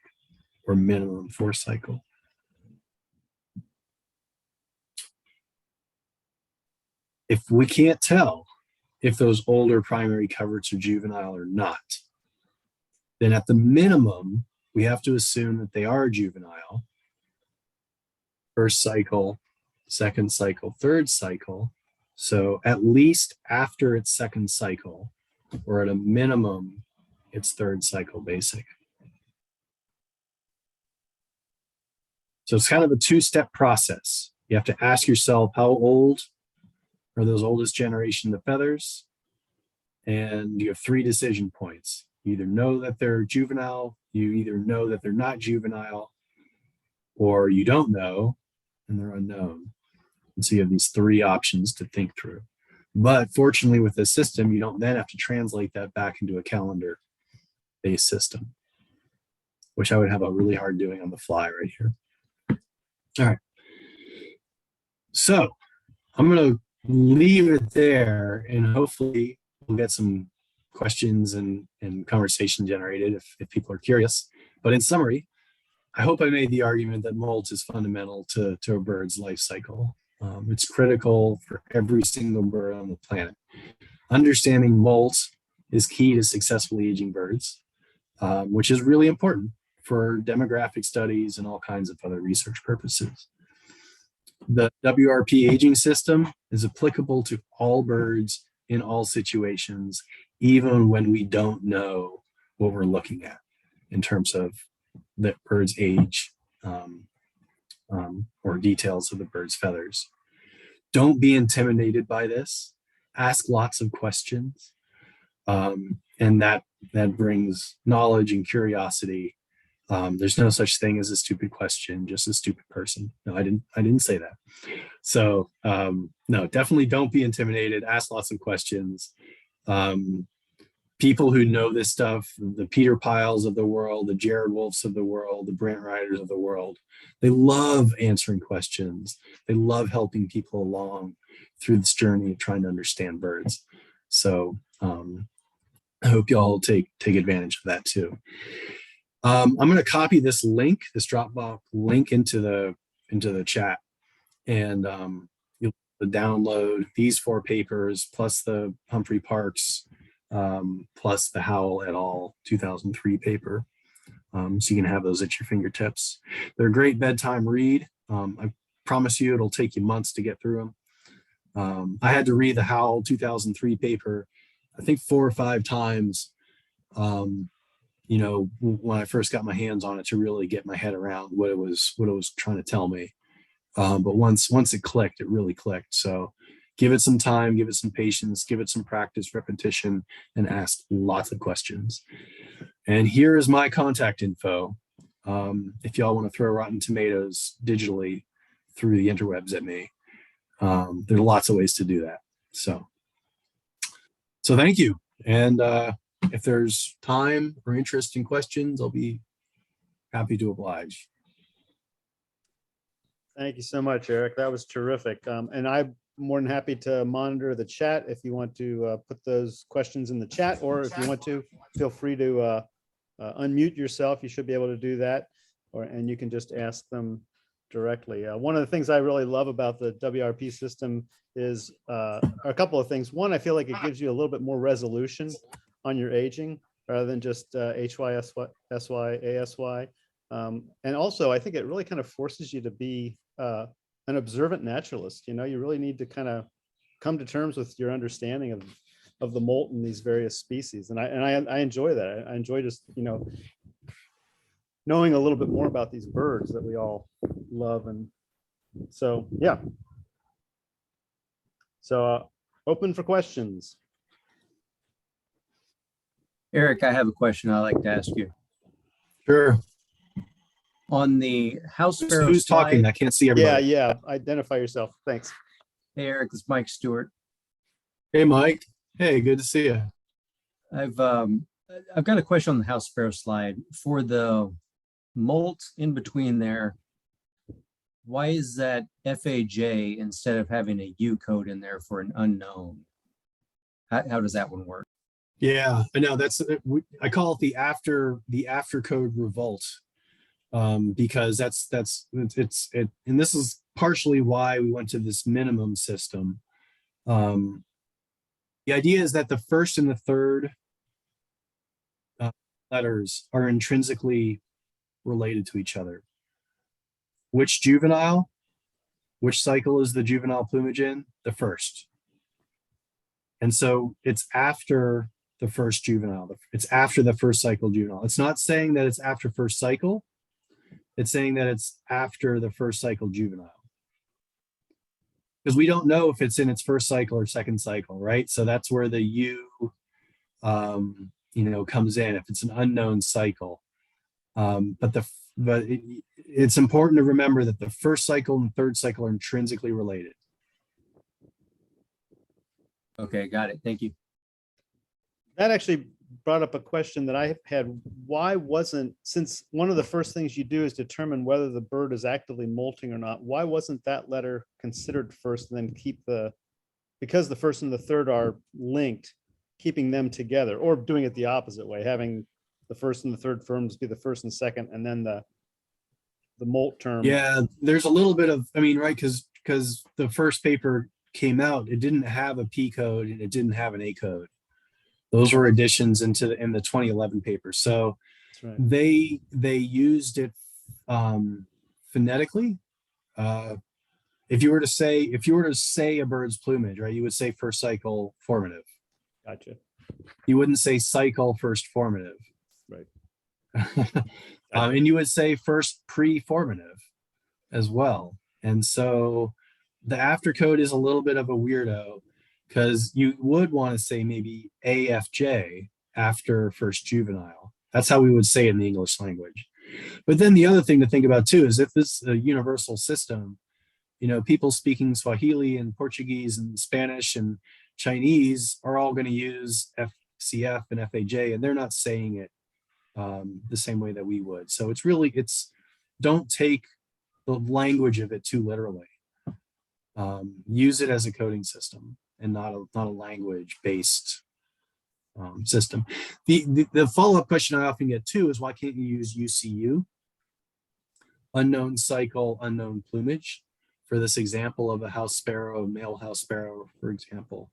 or minimum 4th cycle. If we can't tell if those older primary coverts are juvenile or not, then at the minimum, we have to assume that they are juvenile. 1st cycle, 2nd cycle, 3rd cycle. So at least after its 2nd cycle, or at a minimum, its 3rd cycle basic. So it's kind of a 2-step process. You have to ask yourself, how old are those oldest generation of feathers? And you have 3 decision points. You either know that they're juvenile, you either know that they're not juvenile, or you don't know, and they're unknown. And so you have these 3 options to think through. But fortunately with this system, you don't then have to translate that back into a calendar-based system, which I would have a really hard doing on the fly right here. All right. So I'm going to leave it there, and hopefully we'll get some questions and conversation generated if people are curious. But in summary, I hope I made the argument that molt is fundamental to a bird's life cycle. It's critical for every single bird on the planet. Understanding molt is key to successfully aging birds, which is really important for demographic studies and all kinds of other research purposes. The WRP aging system is applicable to all birds in all situations, even when we don't know what we're looking at in terms of the bird's age or details of the bird's feathers. Don't be intimidated by this. Ask lots of questions, and that brings knowledge and curiosity. There's no such thing as a stupid question, just a stupid person. No, I didn't say that. So no, definitely don't be intimidated. Ask lots of questions. people who know this stuff, the Peter Piles of the world, the Jared Wolfs of the world, the Brent Riders of the world, they love answering questions. They love helping people along through this journey of trying to understand birds. So I hope y'all take advantage of that too. I'm going to copy this link, this Dropbox link into the chat, and you'll download these 4 papers plus the Humphrey Parks plus the Howell et al. 2003 paper. So you can have those at your fingertips. They're a great bedtime read. I promise you it'll take you months to get through them. I had to read the Howell 2003 paper, I think 4 or 5 times, you know, when I first got my hands on it to really get my head around what it was trying to tell me. But once it clicked, it really clicked. So give it some time, give it some patience, give it some practice, repetition, and ask lots of questions. And here is my contact info. If y'all want to throw rotten tomatoes digitally through the interwebs at me, there are lots of ways to do that. So thank you. And if there's time or interest in questions, I'll be happy to oblige. Thank you so much, Eric. That was terrific. And I'm more than happy to monitor the chat if you want to put those questions in the chat, or if you want to, feel free to unmute yourself. You should be able to do that, and you can just ask them directly. One of the things I really love about the WRP system is a couple of things. One, I feel like it gives you a little bit more resolution on your aging rather than just HY, SY, ASY. And also, I think it really kind of forces you to be an observant naturalist. You know, you really need to kind of come to terms with your understanding of the molt in these various species. And I enjoy that. I enjoy just, you know, knowing a little bit more about these birds that we all love. And so, yeah. So open for questions. Eric, I have a question I'd like to ask you. Sure. On the house sparrow Who's slide, talking? I can't see everybody. Yeah. Identify yourself. Thanks. Hey, Eric, it's Mike Stewart. Hey, Mike. Hey, good to see you. I've got a question on the house sparrow slide. For the molt in between there, why is that FAJ instead of having a U code in there for an unknown? How does that one work? Yeah, I know I call it the after code revolt, because and this is partially why we went to this minimum system. The idea is that the first and the third letters are intrinsically related to each other. Which juvenile? Which cycle is the juvenile plumage in? The first. And so it's after the first juvenile. It's after the first cycle juvenile. It's not saying that it's after first cycle. It's saying that it's after the first cycle juvenile. Because we don't know if it's in its first cycle or second cycle, right? So that's where the U, comes in if it's an unknown cycle. But it's important to remember that the first cycle and third cycle are intrinsically related. Okay, got it. Thank you. That actually brought up a question that I had. Why wasn't, since one of the first things you do is determine whether the bird is actively molting or not, why wasn't that letter considered first and then because the first and the third are linked, keeping them together, or doing it the opposite way, having the first and the third firms be the first and second, and then the molt term? Yeah, there's a little bit of, right, because the first paper came out, it didn't have a P code and it didn't have an A code. Those were additions in the 2011 paper. So that's right. They used it phonetically. If you were to say a bird's plumage, right, you would say first cycle formative. Gotcha. You wouldn't say cycle first formative. Right. And you would say first pre-formative as well. And so the after code is a little bit of a weirdo, because you would want to say maybe AFJ after first juvenile. That's how we would say it in the English language. But then the other thing to think about too is if this is a universal system, people speaking Swahili and Portuguese and Spanish and Chinese are all going to use CF and FAJ, and they're not saying it the same way that we would. So it's don't take the language of it too literally. Use it as a coding system and not a language based system. The follow-up question I often get too is, why can't you use UCU, unknown cycle, unknown plumage, for this example of a house sparrow, male house sparrow, for example?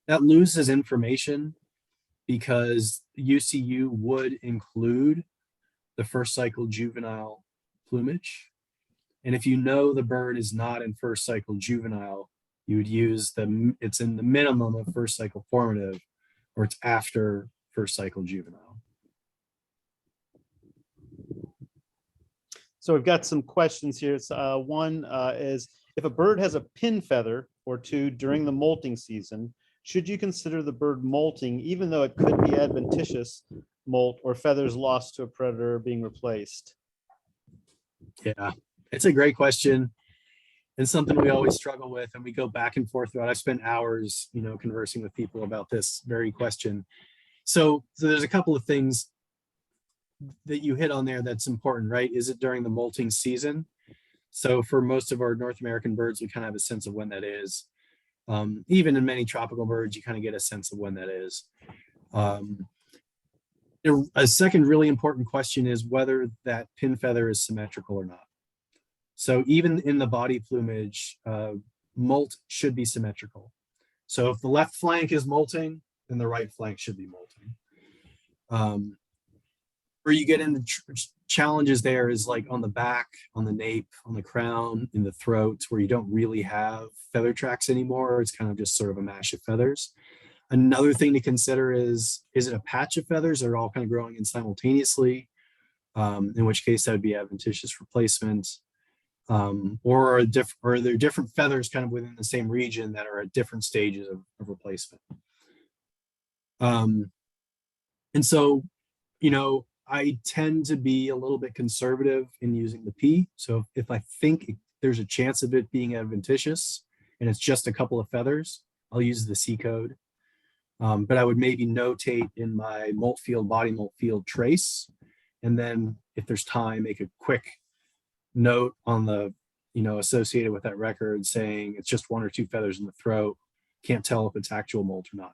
That loses information because UCU would include the first cycle juvenile plumage. And if you know the bird is not in first cycle juvenile, you would use it's in the minimum of first cycle formative, or it's after first cycle juvenile. So we've got some questions here. One is, if a bird has a pin feather or two during the molting season, should you consider the bird molting, even though it could be adventitious molt or feathers lost to a predator being replaced? Yeah, it's a great question and something we always struggle with, and we go back and forth about. I've spent hours, conversing with people about this very question. So there's a couple of things that you hit on there that's important, right? Is it during the molting season? So for most of our North American birds, we kind of have a sense of when that is. Even in many tropical birds, you kind of get a sense of when that is. A second really important question is whether that pin feather is symmetrical or not. So even in the body plumage, molt should be symmetrical. So if the left flank is molting, then the right flank should be molting. Where you get into challenges there is like on the back, on the nape, on the crown, in the throat, where you don't really have feather tracks anymore. It's kind of just sort of a mash of feathers. Another thing to consider is it a patch of feathers that are all kind of growing in simultaneously? In which case that would be adventitious replacement. Or are there different feathers kind of within the same region that are at different stages of replacement? And so, I tend to be a little bit conservative in using the P. So if I think there's a chance of it being adventitious and it's just a couple of feathers, I'll use the C code. But I would maybe notate in my molt field, body molt field trace. And then if there's time, make a quick note on the, associated with that record saying it's just one or two feathers in the throat. Can't tell if it's actual molt or not.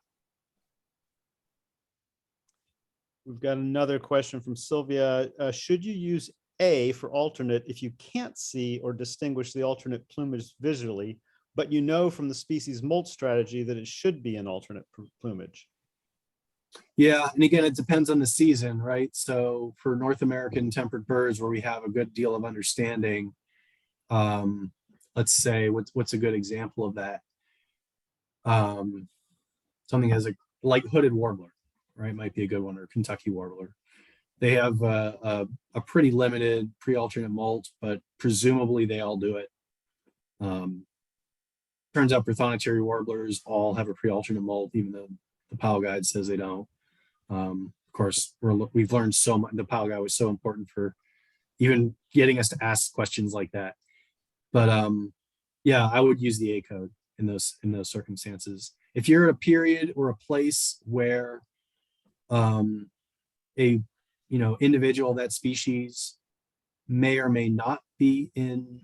We've got another question from Sylvia. Should you use A for alternate if you can't see or distinguish the alternate plumage visually, but you know from the species molt strategy that it should be an alternate plumage? Yeah, and again, it depends on the season, right? So for North American temperate birds where we have a good deal of understanding, let's say, what's a good example of that? Something as a light hooded warbler, right? Might be a good one, or Kentucky warbler. They have a pretty limited pre-alternate molt, but presumably they all do it. Turns out prothonotary warblers all have a pre-alternate molt, even though the Pyle guide says they don't. Of course, we've learned so much. The Pyle guide was so important for even getting us to ask questions like that. But yeah, I would use the A code in those circumstances. If you're at a period or a place where individual of that species may or may not be in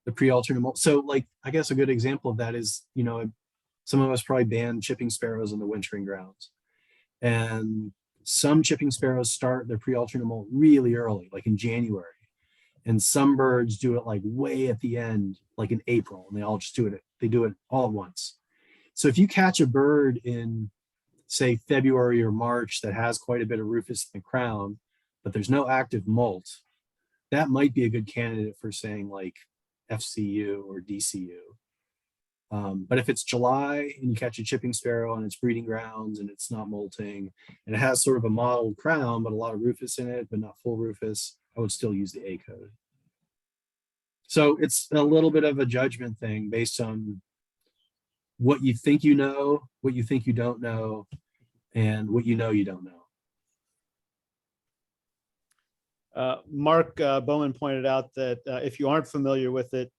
the pre-alternate molt. So like, I guess a good example of that is, some of us probably ban chipping sparrows on the wintering grounds. And some chipping sparrows start their pre-alternate molt really early, like in January. And some birds do it like way at the end, like in April, and they all just do it. They do it all at once. So if you catch a bird in, say, February or March that has quite a bit of rufous in the crown, but there's no active molt, that might be a good candidate for saying like FCU or DCU. But if it's July and you catch a chipping sparrow on its breeding grounds and it's not molting and it has sort of a mottled crown, but a lot of rufous in it, but not full rufous, I would still use the A code. So it's a little bit of a judgment thing based on what you think you know, what you think you don't know, and what you know you don't know. Mark Bowman pointed out that if you aren't familiar with it,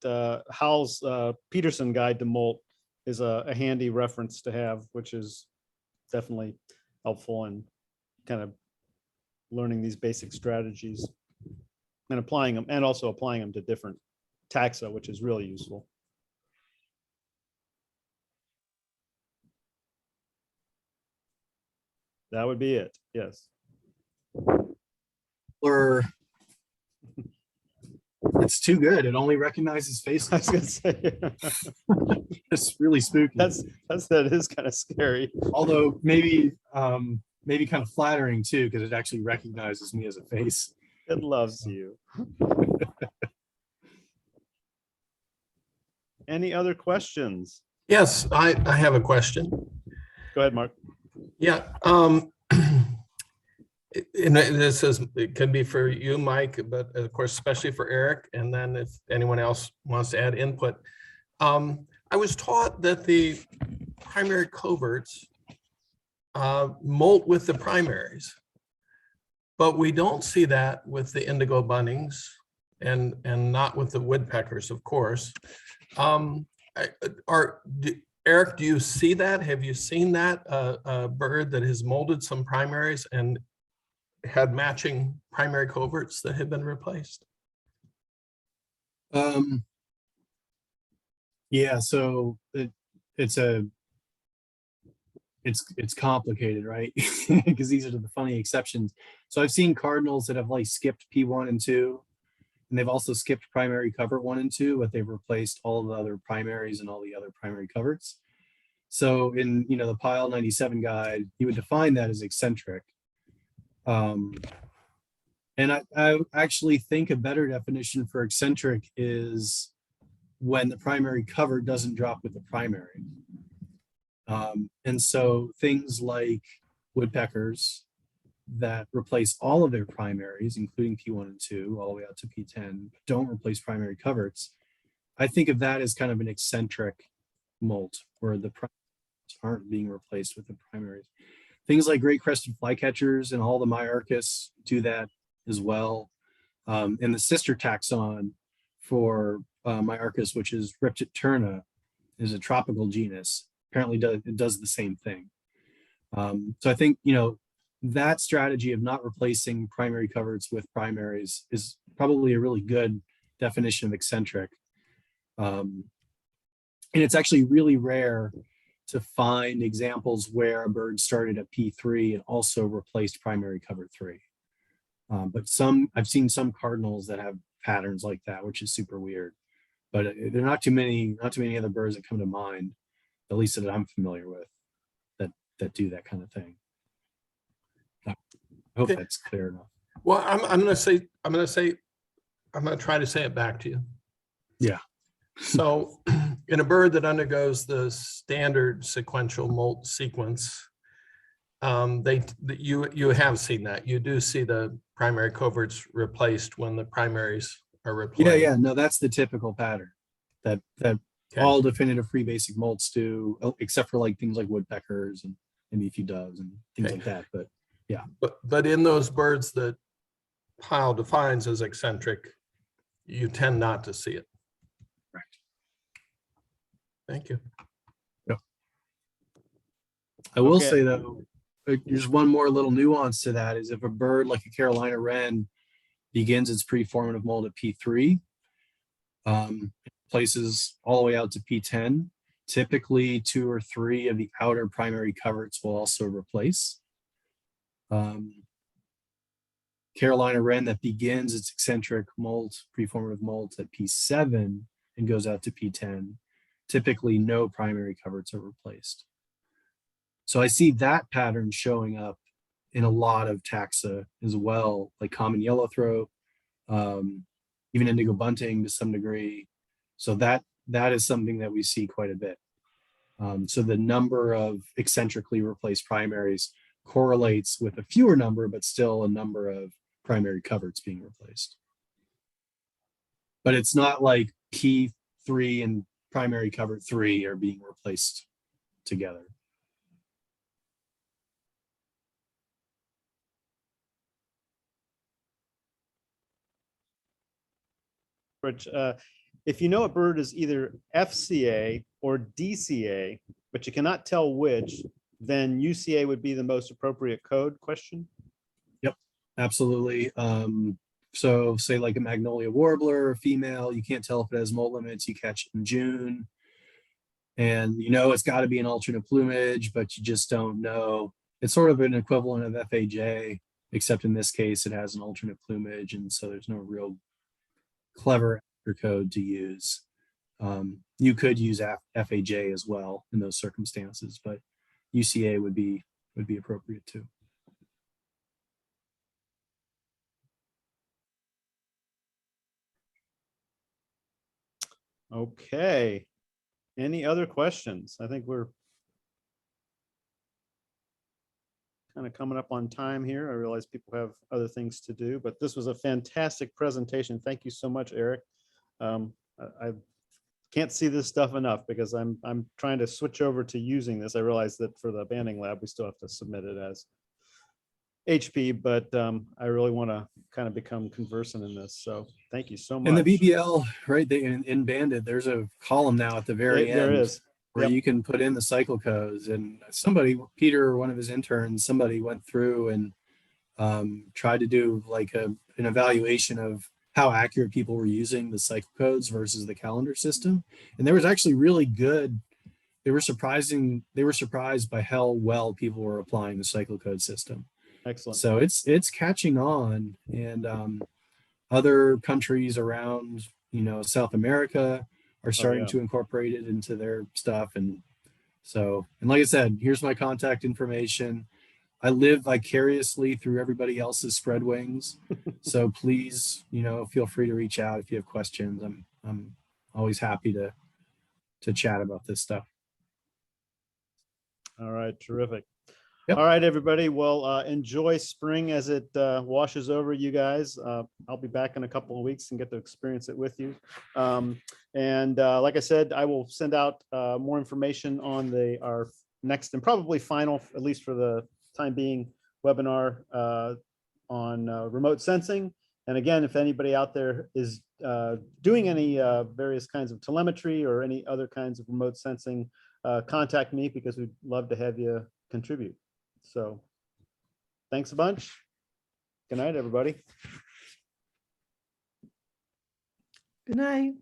Howell's Peterson Guide to Molt is a handy reference to have, which is definitely helpful in kind of learning these basic strategies and applying them, and also applying them to different taxa, which is really useful. That would be it. Yes. Or it's too good. It only recognizes I was faces. gonna say It's really spooky. that is kind of scary. Although maybe kind of flattering too, because it actually recognizes me as a face. It loves you. Any other questions? Yes, I have a question. Go ahead, Mark. Yeah. And this is, it can be for you, Mike, but of course, especially for Eric. And then if anyone else wants to add input. I was taught that the primary coverts molt with the primaries, but we don't see that with the indigo buntings and not with the woodpeckers, of course. Eric, do you see that? Have you seen that a bird that has molded some primaries and had matching primary coverts that have been replaced? Yeah, so it's complicated, right? Because these are the funny exceptions. So I've seen cardinals that have like skipped P1 and 2, and they've also skipped primary covert 1 and 2, but they've replaced all the other primaries and all the other primary coverts. So in the Pyle 97 guide, you would define that as eccentric. And I actually think a better definition for eccentric is when the primary cover doesn't drop with the primary. And so things like woodpeckers that replace all of their primaries, including P1 and 2, all the way out to P10, don't replace primary coverts. I think of that as kind of an eccentric molt where the primaries aren't being replaced with the primaries. Things like great crested flycatchers and all the Myarchus do that as well. And the sister taxon for Myarchus, which is Riptiterna, is a tropical genus. Apparently it does the same thing. So I think, that strategy of not replacing primary coverts with primaries is probably a really good definition of eccentric. And it's actually really rare to find examples where a bird started at P3 and also replaced primary cover 3. But I've seen some cardinals that have patterns like that, which is super weird. But there are not too many other birds that come to mind, at least that I'm familiar with, that do that kind of thing. I hope that's clear enough. Well, I'm going to try to say it back to you. Yeah. So in a bird that undergoes the standard sequential molt sequence, you have seen that. You do see the primary coverts replaced when the primaries are replaced. Yeah. No, that's the typical pattern that all definitive free basic molts do, except for like things like woodpeckers and maybe a few doves and things like that. But yeah. But in those birds that Pyle defines as eccentric, you tend not to see it. Right. Thank you. Yep. I will say though, there's one more little nuance to that is if a bird like a Carolina wren begins its preformative molt at P3, places all the way out to P10, typically 2 or 3 of the outer primary coverts will also replace. Carolina wren that begins its eccentric molt, preformative molt at P7 and goes out to P10, typically no primary coverts are replaced. So I see that pattern showing up in a lot of taxa as well, like common yellowthroat, even indigo bunting to some degree. So that is something that we see quite a bit. So the number of eccentrically replaced primaries correlates with a fewer number, but still a number of primary coverts being replaced. But it's not like P3 and primary covert 3 are being replaced together. Which, if you know a bird is either FCA or DCA, but you cannot tell which, then UCA would be the most appropriate code question. Absolutely. So say like a magnolia warbler, female, you can't tell if it has molt limits, you catch it in June. And you know it's got to be an alternate plumage, but you just don't know. It's sort of an equivalent of FAJ, except in this case it has an alternate plumage, and so there's no real clever code to use. You could use FAJ as well in those circumstances, but UCA would be appropriate too. Okay. Any other questions? I think we're kind of coming up on time here. I realize people have other things to do, but this was a fantastic presentation. Thank you so much, Erik. I can't see this stuff enough because I'm trying to switch over to using this. I realize that for the banding lab, we still have to submit it as HP, but I really want to kind of become conversant in this. So thank you so much. And the BBL, right? They in Banded, there's a column now at the very end. There is. Where Yep. you can put in the cycle codes, and somebody, Peter, one of his interns, somebody went through and tried to do like an evaluation of how accurate people were using the cycle codes versus the calendar system. And there was actually really good. They were surprised by how well people were applying the cycle code system. Excellent. So it's catching on, and other countries around, South America are starting to incorporate it into their stuff. And so, and like I said, here's my contact information. I live vicariously through everybody else's spread wings. So please, feel free to reach out if you have questions. I'm always happy to chat about this stuff. All right, terrific. Yep. All right, everybody. Well, enjoy spring as it washes over you guys. I'll be back in a couple of weeks and get to experience it with you. And like I said, I will send out more information on our next and probably final, at least for the time being, webinar on remote sensing. And again, if anybody out there is doing any various kinds of telemetry or any other kinds of remote sensing, contact me because we'd love to have you contribute. So thanks a bunch. Good night, everybody. Good night.